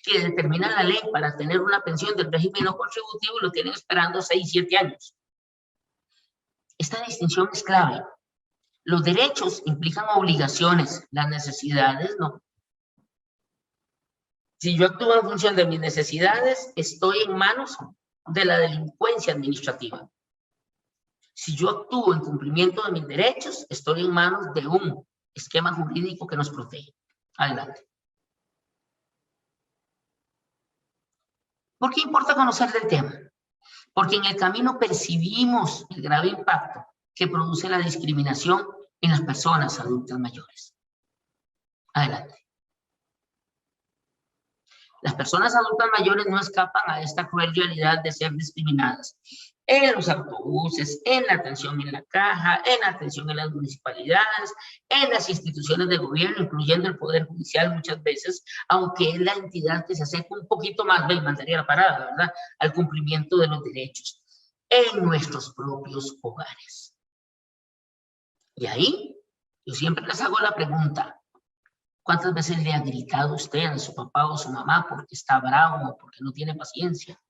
que determina la ley para tener una pensión del régimen no contributivo y lo tienen esperando 6, 7 años. Esta distinción es clave. Los derechos implican obligaciones, las necesidades no. Si yo actúo en función de mis necesidades, estoy en manos de la delincuencia administrativa. Si yo actúo en cumplimiento de mis derechos, estoy en manos de un esquema jurídico que nos protege. Adelante. ¿Por qué importa conocer del tema? Porque en el camino percibimos el grave impacto que produce la discriminación en las personas adultas mayores. Adelante. Las personas adultas mayores no escapan a esta cruel realidad de ser discriminadas en los autobuses, en la atención en la caja, en la atención en las municipalidades, en las instituciones de gobierno, incluyendo el Poder Judicial muchas veces, aunque es la entidad que se acerca un poquito más, y mantener la parada, ¿verdad?, al cumplimiento de los derechos en nuestros propios hogares. Y ahí, yo siempre les hago la pregunta, ¿cuántas veces le ha gritado usted a su papá o su mamá porque está bravo o porque no tiene paciencia?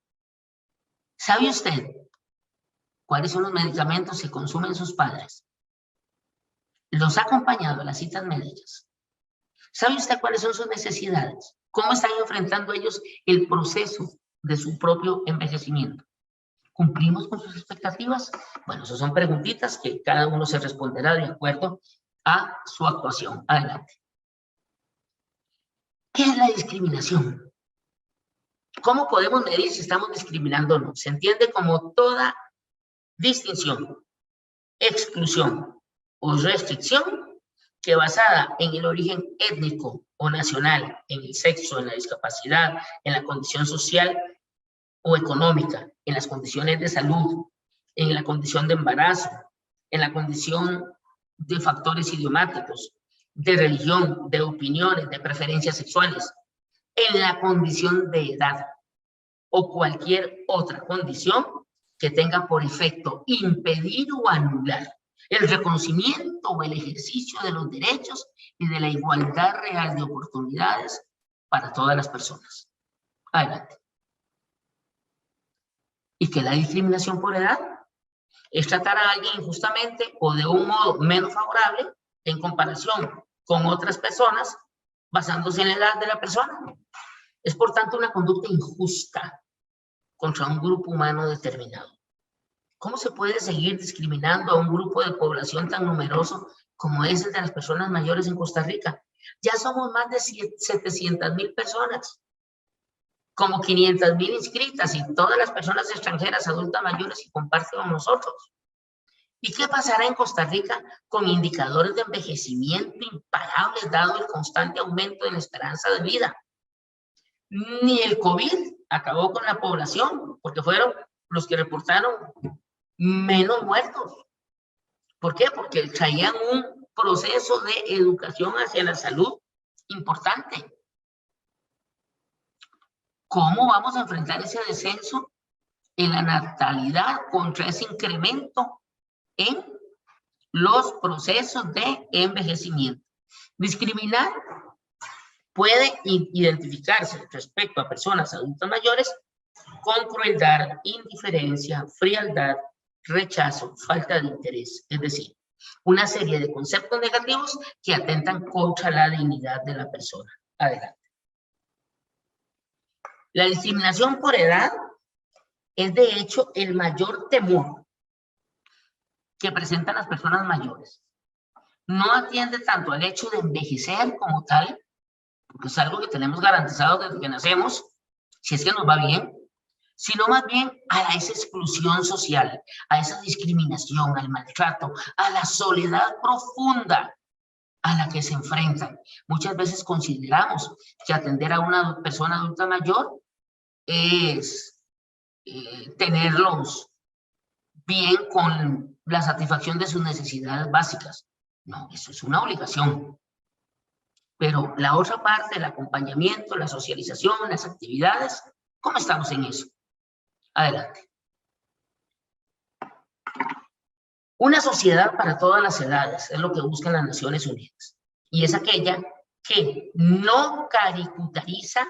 ¿Sabe usted cuáles son los medicamentos que consumen sus padres? ¿Los ha acompañado a las citas médicas? ¿Sabe usted cuáles son sus necesidades? ¿Cómo están enfrentando ellos el proceso de su propio envejecimiento? ¿Cumplimos con sus expectativas? Bueno, esas son preguntitas que cada uno se responderá de acuerdo a su actuación. Adelante. ¿Qué es la discriminación? ¿Cómo podemos medir si estamos discriminando o no? Se entiende como toda distinción, exclusión o restricción que basada en el origen étnico o nacional, en el sexo, en la discapacidad, en la condición social o económica, en las condiciones de salud, en la condición de embarazo, en la condición de factores idiomáticos, de religión, de opiniones, de preferencias sexuales, en la condición de edad o cualquier otra condición que tenga por efecto impedir o anular el reconocimiento o el ejercicio de los derechos y de la igualdad real de oportunidades para todas las personas. Adelante. ¿Y qué es la discriminación por edad? Es tratar a alguien injustamente o de un modo menos favorable en comparación con otras personas basándose en la edad de la persona. Es por tanto una conducta injusta contra un grupo humano determinado. ¿Cómo se puede seguir discriminando a un grupo de población tan numeroso como es el de las personas mayores en Costa Rica? Ya somos más de 700,000 personas, como 500,000 inscritas y todas las personas extranjeras adultas mayores que comparten con nosotros. ¿Y qué pasará en Costa Rica con indicadores de envejecimiento imparables dado el constante aumento de la esperanza de vida? Ni el COVID acabó con la población, porque fueron los que reportaron menos muertos. ¿Por qué? Porque traían un proceso de educación hacia la salud importante. ¿Cómo vamos a enfrentar ese descenso en la natalidad contra ese incremento en los procesos de envejecimiento? Discriminar puede identificarse respecto a personas adultas mayores con crueldad, indiferencia, frialdad, rechazo, falta de interés, es decir, una serie de conceptos negativos que atentan contra la dignidad de la persona. Adelante. La discriminación por edad es de hecho el mayor temor que presentan las personas mayores. No atiende tanto al hecho de envejecer como tal, porque es algo que tenemos garantizado desde que nacemos, si es que nos va bien, sino más bien a esa exclusión social, a esa discriminación, al maltrato, a la soledad profunda a la que se enfrentan. Muchas veces consideramos que atender a una persona adulta mayor es tenerlos bien con la satisfacción de sus necesidades básicas. No, eso es una obligación. Pero la otra parte, el acompañamiento, la socialización, las actividades, ¿cómo estamos en eso? Adelante. Una sociedad para todas las edades es lo que buscan las Naciones Unidas. Y es aquella que no caricaturiza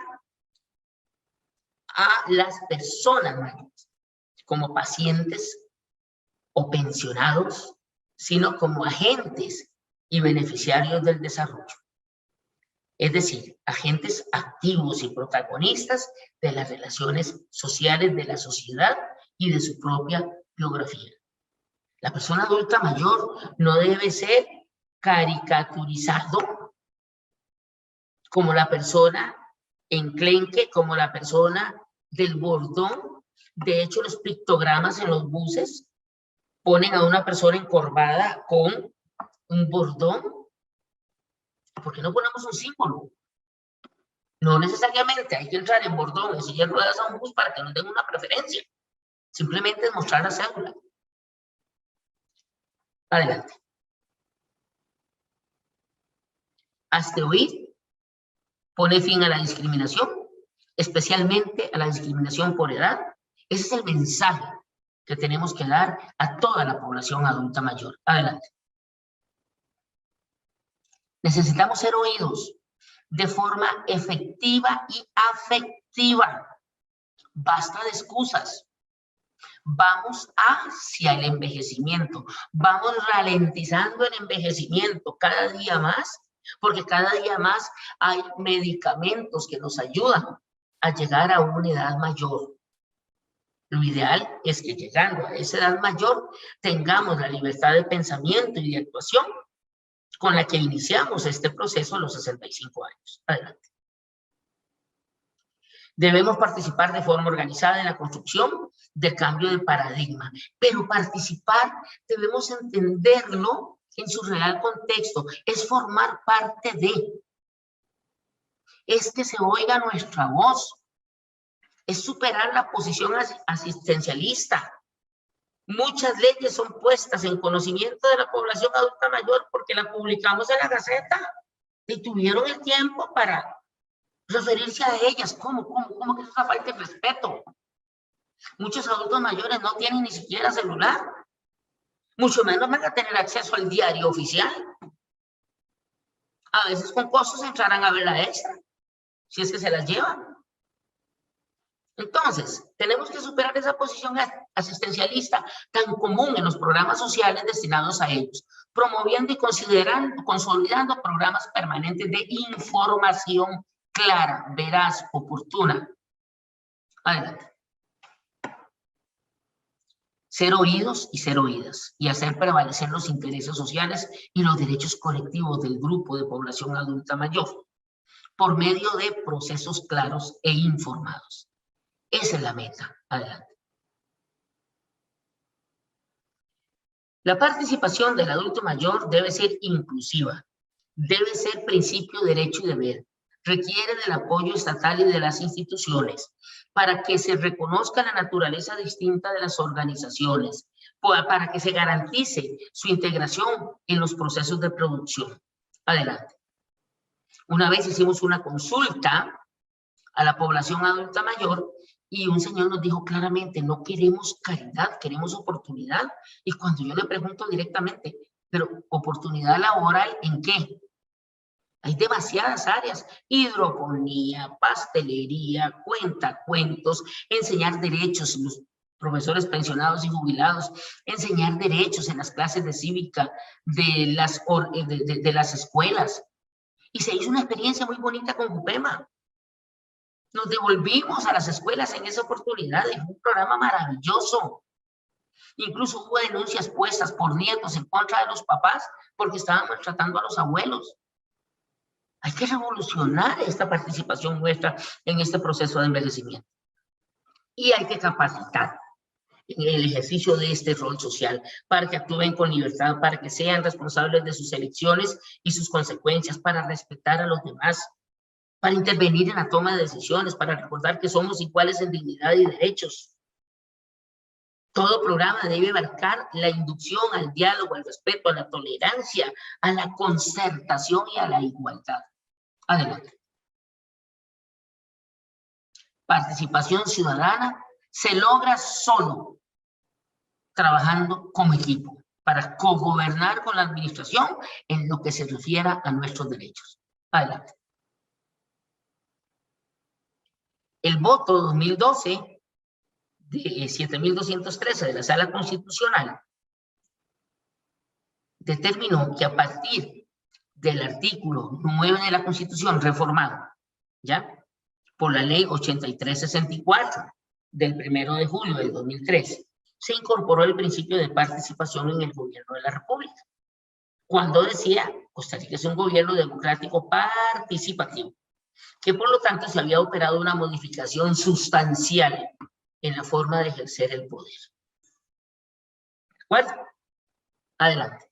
a las personas mayores como pacientes o pensionados, sino como agentes y beneficiarios del desarrollo. Es decir, agentes activos y protagonistas de las relaciones sociales de la sociedad y de su propia biografía. La persona adulta mayor no debe ser caricaturizado como la persona enclenque, como la persona del bordón. De hecho, los pictogramas en los buses ponen a una persona encorvada con un bordón. ¿Por qué no ponemos un símbolo? No necesariamente hay que entrar en bordón o silla de ruedas a un bus para que nos den una preferencia. Simplemente es mostrar la cédula. Adelante. Hazte oír pone fin a la discriminación, especialmente a la discriminación por edad. Ese es el mensaje que tenemos que dar a toda la población adulta mayor. Adelante. Necesitamos ser oídos de forma efectiva y afectiva. Basta de excusas. Vamos hacia el envejecimiento. Vamos ralentizando el envejecimiento cada día más, porque cada día más hay medicamentos que nos ayudan a llegar a una edad mayor. Lo ideal es que llegando a esa edad mayor tengamos la libertad de pensamiento y de actuación con la que iniciamos este proceso a los 65 años. Adelante. Debemos participar de forma organizada en la construcción del cambio de paradigma, pero participar debemos entenderlo en su real contexto, es formar parte de, es que se oiga nuestra voz, es superar la posición asistencialista. Muchas leyes son puestas en conocimiento de la población adulta mayor porque la publicamos en la Gaceta y tuvieron el tiempo para referirse a ellas. ¿Cómo que es una falta de respeto? Muchos adultos mayores no tienen ni siquiera celular. Mucho menos van a tener acceso al diario oficial. A veces con costos entrarán a ver la extra, si es que se las llevan. Entonces, tenemos que superar esa posición asistencialista tan común en los programas sociales destinados a ellos, promoviendo y consolidando programas permanentes de información clara, veraz, oportuna. Adelante. Ser oídos y ser oídas, y hacer prevalecer los intereses sociales y los derechos colectivos del grupo de población adulta mayor, por medio de procesos claros e informados. Esa es la meta. Adelante. La participación del adulto mayor debe ser inclusiva, debe ser principio, derecho y deber. Requiere del apoyo estatal y de las instituciones para que se reconozca la naturaleza distinta de las organizaciones, para que se garantice su integración en los procesos de producción. Adelante. Una vez hicimos una consulta a la población adulta mayor y un señor nos dijo claramente, no queremos caridad, queremos oportunidad. Y cuando yo le pregunto directamente, pero ¿oportunidad laboral en qué? Hay demasiadas áreas: hidroponía, pastelería, cuentacuentos, enseñar derechos, los profesores pensionados y jubilados, enseñar derechos en las clases de cívica de las escuelas. Y se hizo una experiencia muy bonita con Jupema. Nos devolvimos a las escuelas en esa oportunidad. Es un programa maravilloso. Incluso hubo denuncias puestas por nietos en contra de los papás porque estaban maltratando a los abuelos. Hay que revolucionar esta participación nuestra en este proceso de envejecimiento. Y hay que capacitar en el ejercicio de este rol social para que actúen con libertad, para que sean responsables de sus elecciones y sus consecuencias, para respetar a los demás, para intervenir en la toma de decisiones, para recordar que somos iguales en dignidad y derechos. Todo programa debe marcar la inducción al diálogo, al respeto, a la tolerancia, a la concertación y a la igualdad. Adelante. Participación ciudadana se logra solo trabajando como equipo para cogobernar con la administración en lo que se refiera a nuestros derechos. Adelante. El voto 2012 de 7.213 de la Sala Constitucional determinó que a partir del artículo 9 de la Constitución reformado, ¿ya?, por la ley 8364 del 1 de julio del 2013, se incorporó el principio de participación en el gobierno de la República, cuando decía, Costa Rica es un gobierno democrático participativo, que por lo tanto se había operado una modificación sustancial en la forma de ejercer el poder. ¿De acuerdo? Adelante.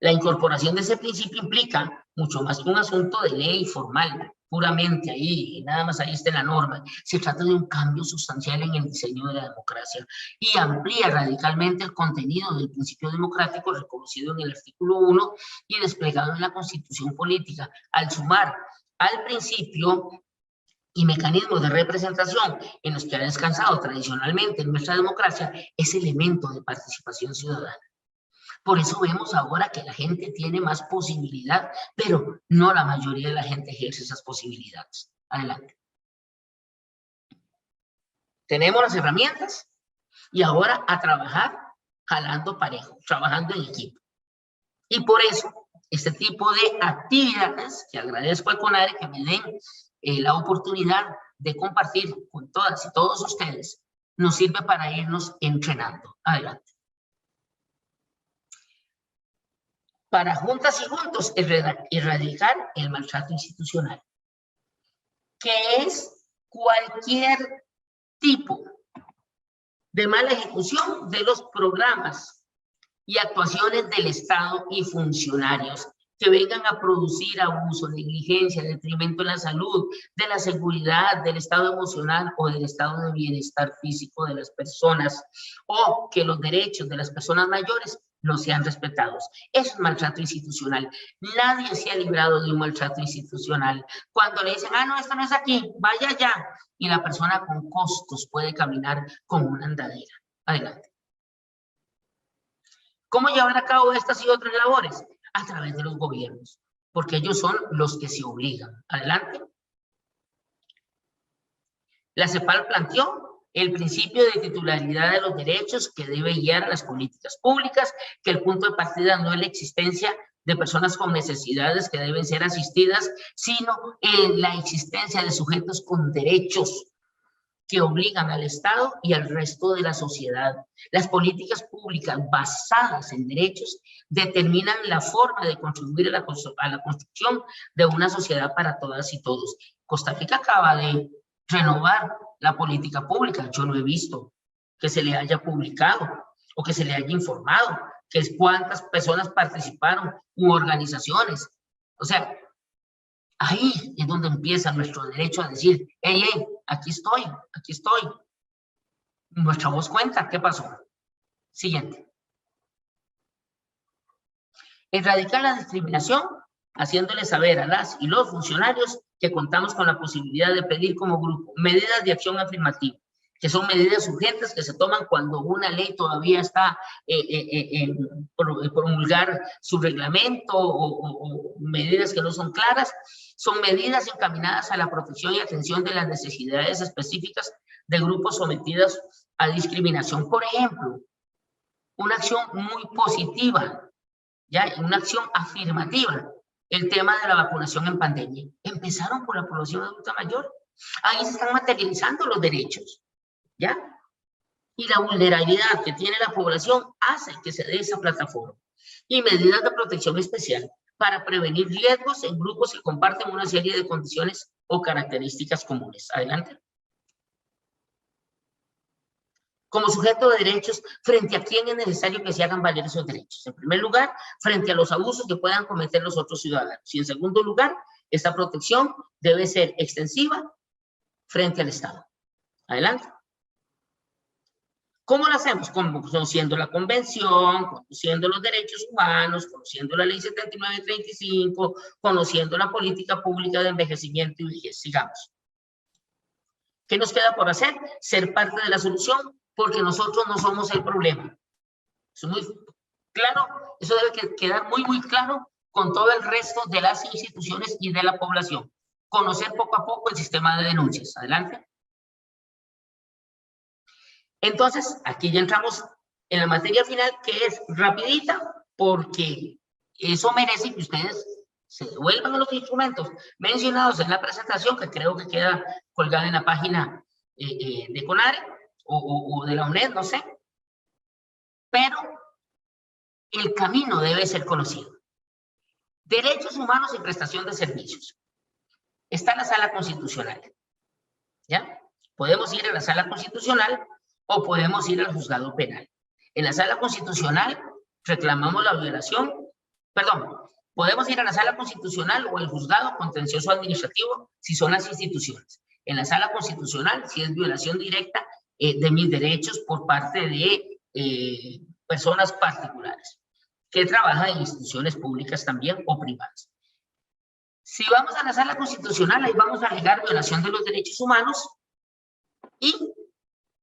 La incorporación de ese principio implica mucho más que un asunto de ley formal, puramente ahí, nada más ahí está la norma. Se trata de un cambio sustancial en el diseño de la democracia y amplía radicalmente el contenido del principio democrático reconocido en el artículo 1 y desplegado en la Constitución Política, al sumar al principio y mecanismos de representación en los que ha descansado tradicionalmente en nuestra democracia ese elemento de participación ciudadana. Por eso vemos ahora que la gente tiene más posibilidad, pero no la mayoría de la gente ejerce esas posibilidades. Adelante. Tenemos las herramientas y ahora a trabajar jalando parejo, trabajando en equipo. Y por eso, este tipo de actividades, que agradezco al CONADE que me den la oportunidad de compartir con todas y todos ustedes, nos sirve para irnos entrenando. Adelante. Para juntas y juntos erradicar el maltrato institucional, que es cualquier tipo de mala ejecución de los programas y actuaciones del Estado y funcionarios que vengan a producir abuso, negligencia, detrimento de la salud, de la seguridad, del estado emocional o del estado de bienestar físico de las personas, o que los derechos de las personas mayores no sean respetados. Eso es maltrato institucional. Nadie se ha librado de un maltrato institucional. Cuando le dicen, ah, no, esto no es aquí, vaya allá, y la persona con costos puede caminar como una andadera. Adelante. ¿Cómo llevar a cabo estas y otras labores? A través de los gobiernos, porque ellos son los que se obligan. Adelante. La CEPAL planteó el principio de titularidad de los derechos que debe guiar a las políticas públicas, que el punto de partida no es la existencia de personas con necesidades que deben ser asistidas, sino en la existencia de sujetos con derechos que obligan al Estado y al resto de la sociedad. Las políticas públicas basadas en derechos determinan la forma de contribuir a la construcción de una sociedad para todas y todos. Costa Rica acaba de renovar la política pública. Yo no he visto que se le haya publicado o que se le haya informado, que es cuántas personas participaron u organizaciones. O sea, ahí es donde empieza nuestro derecho a decir, hey, hey, aquí estoy, aquí estoy. Nuestra voz cuenta, ¿qué pasó? Siguiente. Erradicar la discriminación, haciéndole saber a las y los funcionarios que contamos con la posibilidad de pedir como grupo medidas de acción afirmativa, que son medidas urgentes que se toman cuando una ley todavía está por promulgar su reglamento o medidas que no son claras. Son medidas encaminadas a la protección y atención de las necesidades específicas de grupos sometidos a discriminación. Por ejemplo, una acción muy positiva, ya, una acción afirmativa, el tema de la vacunación en pandemia. Empezaron por la población adulta mayor. Ahí se están materializando los derechos, ¿ya? Y la vulnerabilidad que tiene la población hace que se dé esa plataforma. Y medidas de protección especial para prevenir riesgos en grupos que comparten una serie de condiciones o características comunes. Adelante. Como sujeto de derechos, frente a quién es necesario que se hagan valer esos derechos. En primer lugar, frente a los abusos que puedan cometer los otros ciudadanos. Y en segundo lugar, esta protección debe ser extensiva frente al Estado. Adelante. ¿Cómo lo hacemos? Conociendo la Convención, conociendo los derechos humanos, conociendo la Ley 7935, conociendo la política pública de envejecimiento y vejez. Sigamos. ¿Qué nos queda por hacer? Ser parte de la solución, porque nosotros no somos el problema. Eso es muy claro, eso debe quedar muy, muy claro con todo el resto de las instituciones y de la población. Conocer poco a poco el sistema de denuncias. Adelante. Entonces, aquí ya entramos en la materia final, que es rapidita, porque eso merece que ustedes se devuelvan a los instrumentos mencionados en la presentación, que creo que queda colgada en la página de CONARE o de la UNED, no sé. Pero el camino debe ser conocido. Derechos humanos y prestación de servicios. Está en la sala constitucional. ¿Ya? Podemos ir a la sala constitucional o podemos ir al juzgado penal. En la sala constitucional reclamamos la violación, podemos ir a la sala constitucional o al juzgado contencioso administrativo si son las instituciones. En la sala constitucional, si es violación directa de mis derechos por parte de personas particulares que trabajan en instituciones públicas también o privadas. Si vamos a la sala constitucional, ahí vamos a alegar violación de los derechos humanos y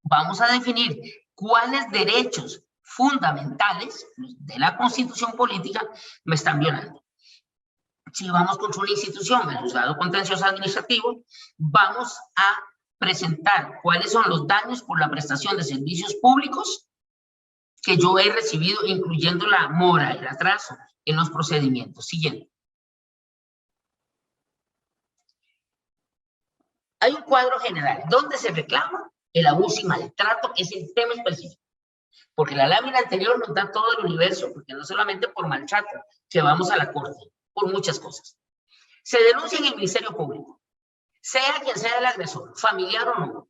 vamos a definir cuáles derechos fundamentales de la Constitución política me están violando. Si vamos contra una institución, el juzgado contencioso administrativo, vamos a presentar cuáles son los daños por la prestación de servicios públicos que yo he recibido, incluyendo la mora, el atraso en los procedimientos. Siguiente. Hay un cuadro general donde se reclama el abuso y maltrato, es el tema específico. Porque la lámina anterior nos da todo el universo, porque no solamente por maltrato, que vamos a la corte, por muchas cosas. Se denuncia en el Ministerio Público, sea quien sea el agresor, familiar o no.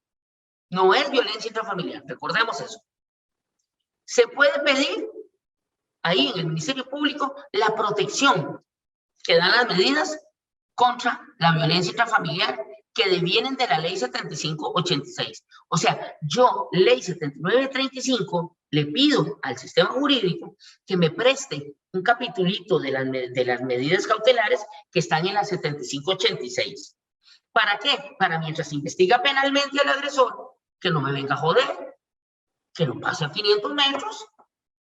No es violencia intrafamiliar, recordemos eso. Se puede pedir ahí en el Ministerio Público la protección que dan las medidas contra la violencia intrafamiliar que devienen de la Ley 7586. O sea, yo, Ley 7935, le pido al sistema jurídico que me preste un capitulito de las medidas cautelares que están en la 7586. ¿Para qué? Para mientras se investiga penalmente al agresor, que no me venga a joder, que no pase a 500 metros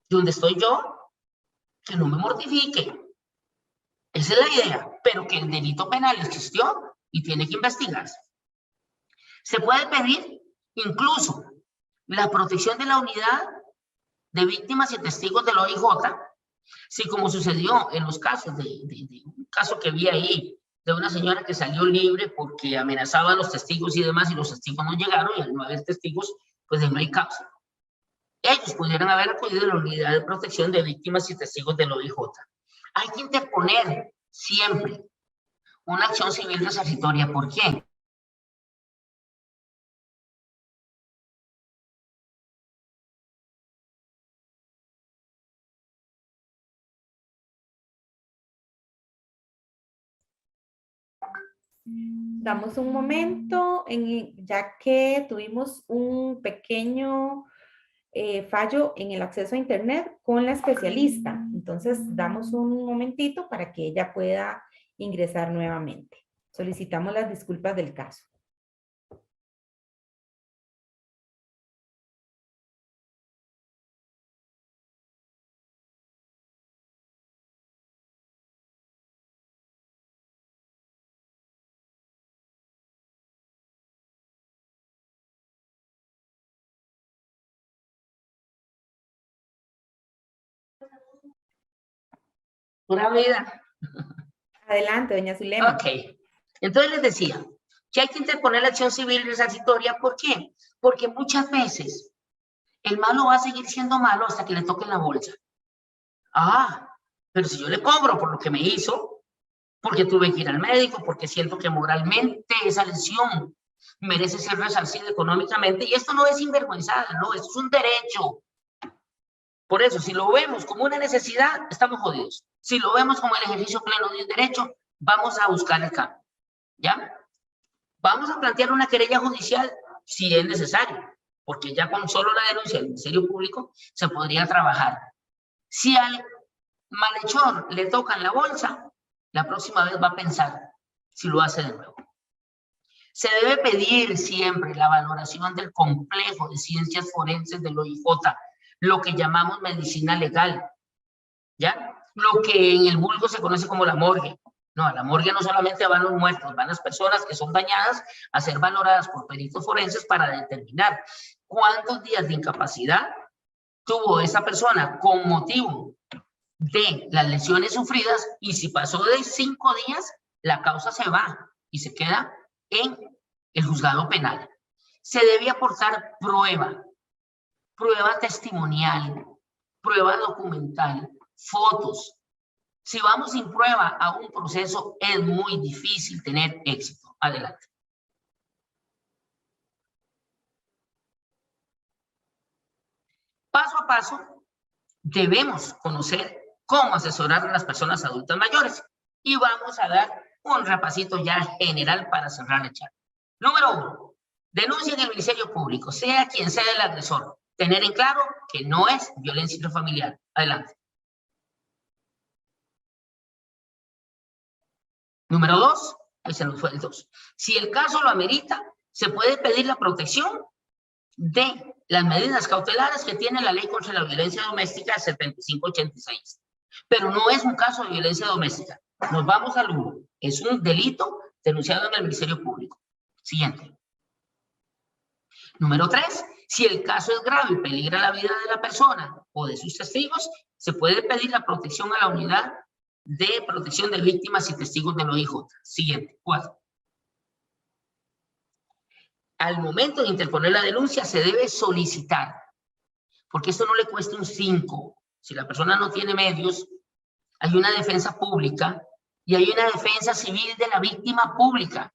de donde estoy yo, que no me mortifique. Esa es la idea, pero que el delito penal existió y tiene que investigarse. Se puede pedir incluso la protección de la unidad de víctimas y testigos del OIJ, si como sucedió en los casos de un caso que vi ahí, de una señora que salió libre porque amenazaba a los testigos y demás, y los testigos no llegaron, y al no haber testigos, pues no hay causa. Ellos pudieran haber acudido a la unidad de protección de víctimas y testigos del OIJ. Hay que interponer siempre una acción civil resarcitoria. ¿Por qué? Damos un momento, ya que tuvimos un pequeño fallo en el acceso a Internet con la especialista. Entonces, damos un momentito para que ella pueda ingresar nuevamente. Solicitamos las disculpas del caso. Pura vida. Adelante, doña Zulema. Ok. Entonces les decía que hay que interponer la acción civil resarcitoria. ¿Por qué? Porque muchas veces el malo va a seguir siendo malo hasta que le toquen la bolsa. Ah, pero si yo le cobro por lo que me hizo, porque tuve que ir al médico, porque siento que moralmente esa lesión merece ser resarcida económicamente, y esto no es sinvergüenzada, no, esto es un derecho. Por eso, si lo vemos como una necesidad, estamos jodidos. Si lo vemos como el ejercicio pleno de un derecho, vamos a buscar el cambio, ¿ya? Vamos a plantear una querella judicial si es necesario, porque ya con solo la denuncia del Ministerio Público se podría trabajar. Si al malhechor le tocan la bolsa, la próxima vez va a pensar si lo hace de nuevo. Se debe pedir siempre la valoración del complejo de ciencias forenses del OIJ, lo que llamamos medicina legal, ¿ya? Lo que en el vulgo se conoce como la morgue. No, a la morgue no solamente van los muertos, van las personas que son dañadas a ser valoradas por peritos forenses para determinar cuántos días de incapacidad tuvo esa persona con motivo de las lesiones sufridas, y si pasó de 5 días, la causa se va y se queda en el juzgado penal. Se debe aportar prueba testimonial, prueba documental, fotos. Si vamos sin prueba a un proceso, es muy difícil tener éxito. Adelante. Paso a paso, debemos conocer cómo asesorar a las personas adultas mayores. Y vamos a dar un repasito ya general para cerrar la charla. Número 1. Denuncia en el Ministerio Público, sea quien sea el agresor. Tener en claro que no es violencia intrafamiliar. Adelante. Número 2. Ahí se nos fue el 2. Si el caso lo amerita, se puede pedir la protección de las medidas cautelares que tiene la Ley contra la Violencia Doméstica 7586. Pero no es un caso de violencia doméstica. Nos vamos al 1. Es un delito denunciado en el Ministerio Público. Siguiente. Número 3. Si el caso es grave y peligra la vida de la persona o de sus testigos, se puede pedir la protección a la unidad de protección de víctimas y testigos del OIJ. Siguiente. 4. Al momento de interponer la denuncia se debe solicitar, porque esto no le cuesta un 5. Si la persona no tiene medios, hay una defensa pública y hay una defensa civil de la víctima pública.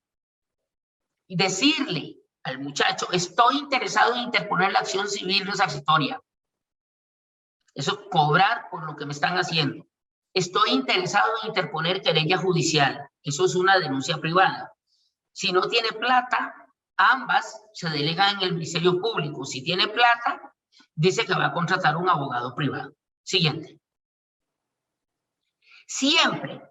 Y decirle al muchacho, estoy interesado en interponer la acción civil resarcitoria. Eso, cobrar por lo que me están haciendo. Estoy interesado en interponer querella judicial. Eso es una denuncia privada. Si no tiene plata, ambas se delegan en el Ministerio Público. Si tiene plata, dice que va a contratar un abogado privado. Siguiente. Siempre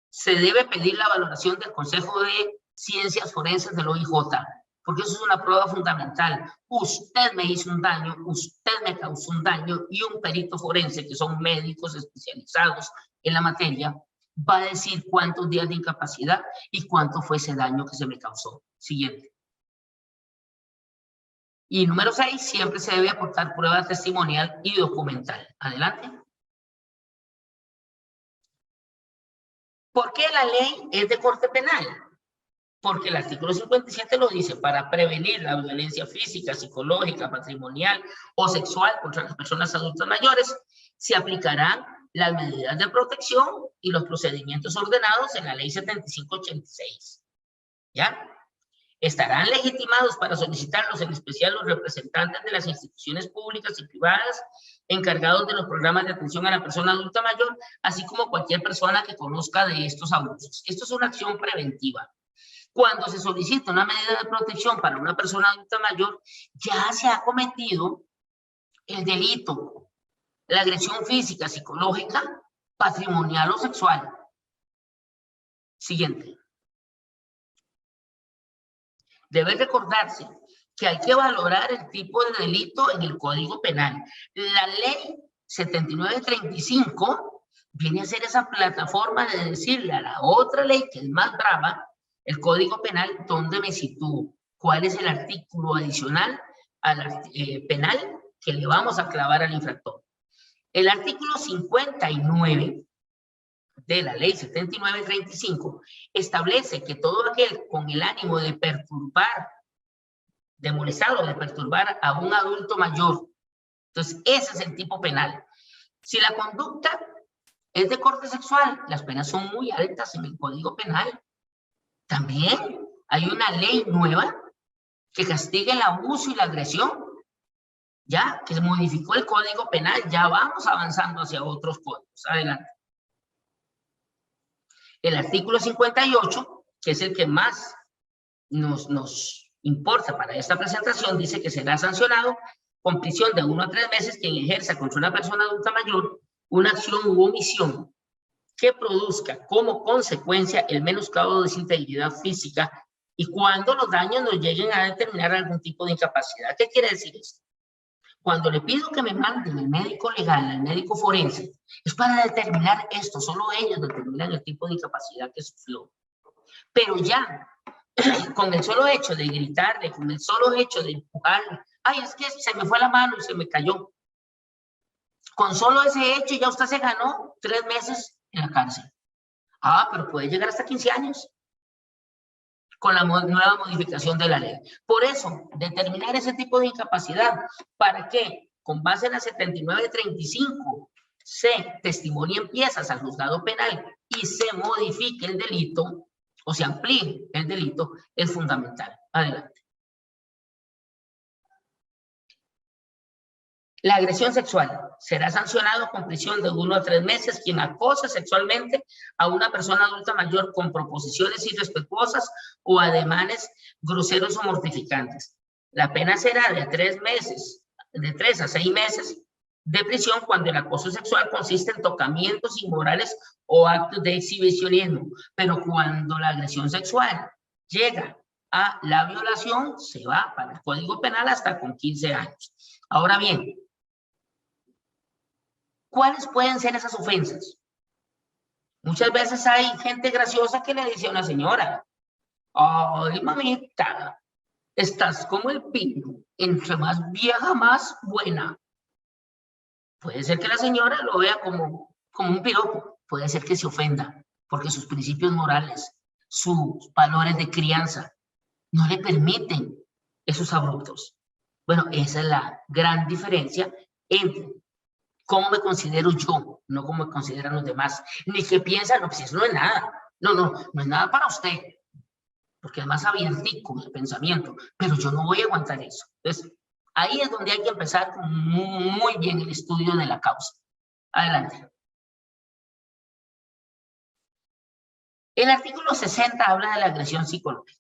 se debe pedir la valoración del Consejo de Ciencias Forenses del OIJ, porque eso es una prueba fundamental. Usted me hizo un daño, usted me causó un daño, y un perito forense, que son médicos especializados en la materia, va a decir cuántos días de incapacidad y cuánto fue ese daño que se me causó. Siguiente. Y número 6, siempre se debe aportar prueba testimonial y documental. Adelante. ¿Por qué la ley es de corte penal? Porque el artículo 57 lo dice: para prevenir la violencia física, psicológica, patrimonial o sexual contra las personas adultas mayores, se aplicarán las medidas de protección y los procedimientos ordenados en la ley 7586. ¿Ya? Estarán legitimados para solicitarlos, en especial los representantes de las instituciones públicas y privadas encargados de los programas de atención a la persona adulta mayor, así como cualquier persona que conozca de estos abusos. Esto es una acción preventiva. Cuando se solicita una medida de protección para una persona adulta mayor, ya se ha cometido el delito, la agresión física, psicológica, patrimonial o sexual. Siguiente. Debe recordarse que hay que valorar el tipo de delito en el Código Penal. La ley 7935 viene a ser esa plataforma de decirle a la otra ley, que es más brava, el Código Penal, ¿dónde me sitúo? ¿Cuál es el artículo adicional al penal que le vamos a clavar al infractor? El artículo 59 de la ley 7935 establece que todo aquel con el ánimo de perturbar, de molestar o de perturbar a un adulto mayor. Entonces, ese es el tipo penal. Si la conducta es de corte sexual, las penas son muy altas en el Código Penal. También hay una ley nueva que castiga el abuso y la agresión, ya que se modificó el Código Penal, ya vamos avanzando hacia otros códigos. Adelante. El artículo 58, que es el que más nos importa para esta presentación, dice que será sancionado con prisión de 1 a 3 meses quien ejerza contra una persona adulta mayor una acción u omisión que produzca como consecuencia el menoscabo de su integridad física y cuando los daños nos lleguen a determinar algún tipo de incapacidad. ¿Qué quiere decir esto? Cuando le pido que me manden el médico legal, el médico forense, es para determinar esto, solo ellos determinan el tipo de incapacidad que sufrió. Pero ya, con el solo hecho de gritarle, con el solo hecho de empujarle, ay, es que se me fue la mano y se me cayó. Con solo ese hecho ya usted se ganó 3 meses en la cárcel. Ah, pero puede llegar hasta 15 años con la nueva modificación de la ley. Por eso, determinar ese tipo de incapacidad, para que, con base en la 7935, se testimonien piezas al juzgado penal y se modifique el delito, o se amplíe el delito, es fundamental. Adelante. La agresión sexual será sancionado con prisión de 1 a 3 meses quien acosa sexualmente a una persona adulta mayor con proposiciones irrespetuosas o ademanes groseros o mortificantes. La pena será de 3 a 6 meses de prisión cuando el acoso sexual consiste en tocamientos inmorales o actos de exhibicionismo, pero cuando la agresión sexual llega a la violación, se va para el Código Penal hasta con 15 años. Ahora bien, ¿cuáles pueden ser esas ofensas? Muchas veces hay gente graciosa que le dice a una señora, ay, mamita, estás como el pino, entre más vieja, más buena. Puede ser que la señora lo vea como un piropo, puede ser que se ofenda, porque sus principios morales, sus valores de crianza, no le permiten esos abruptos. Bueno, esa es la gran diferencia entre cómo me considero yo, no cómo me consideran los demás, ni que piensan, no, pues eso no es nada, no es nada para usted, porque además abiertico el pensamiento, pero yo no voy a aguantar eso. Entonces, ahí es donde hay que empezar muy bien el estudio de la causa. Adelante. El artículo 60 habla de la agresión psicológica.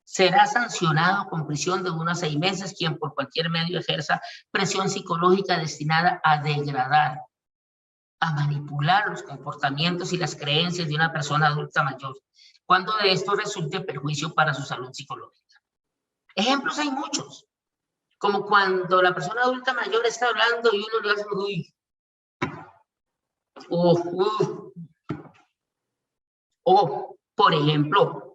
Será sancionado con prisión de 1 a 6 meses quien por cualquier medio ejerza presión psicológica destinada a degradar, a manipular los comportamientos y las creencias de una persona adulta mayor, cuando de esto resulte perjuicio para su salud psicológica. Ejemplos hay muchos, como cuando la persona adulta mayor está hablando y uno le hace uy, o por ejemplo,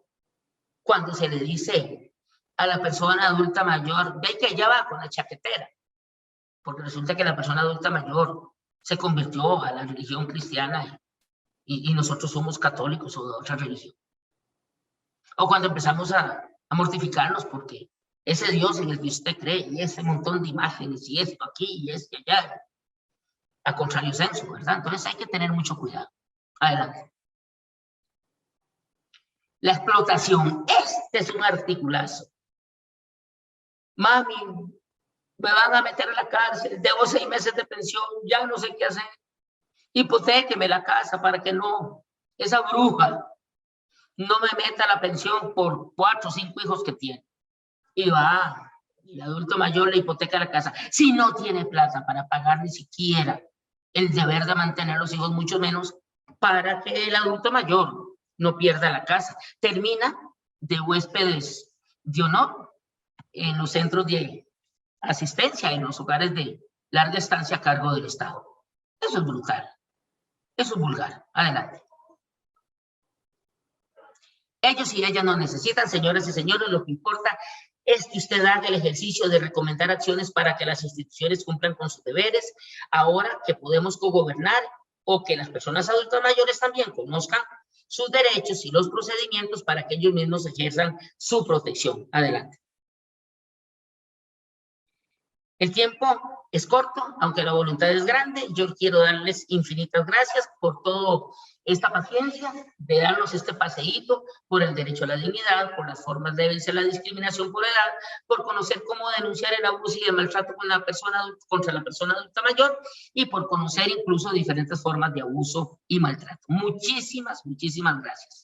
cuando se le dice a la persona adulta mayor, ve que ella va con la chaquetera, porque resulta que la persona adulta mayor se convirtió a la religión cristiana y nosotros somos católicos o de otra religión. O cuando empezamos a mortificarnos porque ese Dios en el que usted cree y ese montón de imágenes y esto aquí y esto allá, a contrario senso, ¿verdad? Entonces hay que tener mucho cuidado. Adelante. La explotación. Este es un articulazo. Mami, me van a meter a la cárcel, debo 6 meses de pensión, ya no sé qué hacer. Hipotéqueme la casa para que no, esa bruja no me meta la pensión por 4 o 5 hijos que tiene. Y va, y el adulto mayor le hipoteca la casa. Si no tiene plata para pagar ni siquiera el deber de mantener a los hijos, mucho menos para que el adulto mayor no pierda la casa. Termina de huéspedes de honor en los centros de asistencia, en los hogares de larga estancia a cargo del Estado. Eso es brutal. Eso es vulgar. Adelante. Ellos y ellas nos necesitan, señoras y señores. Lo que importa es que usted haga el ejercicio de recomendar acciones para que las instituciones cumplan con sus deberes, ahora que podemos cogobernar, o que las personas adultas mayores también conozcan sus derechos y los procedimientos para que ellos mismos ejerzan su protección. Adelante. El tiempo es corto, aunque la voluntad es grande. Yo quiero darles infinitas gracias por toda esta paciencia de darnos este paseíto por el derecho a la dignidad, por las formas de vencer la discriminación por edad, por conocer cómo denunciar el abuso y el maltrato con la persona, contra la persona adulta mayor, y por conocer incluso diferentes formas de abuso y maltrato. Muchísimas, muchísimas gracias.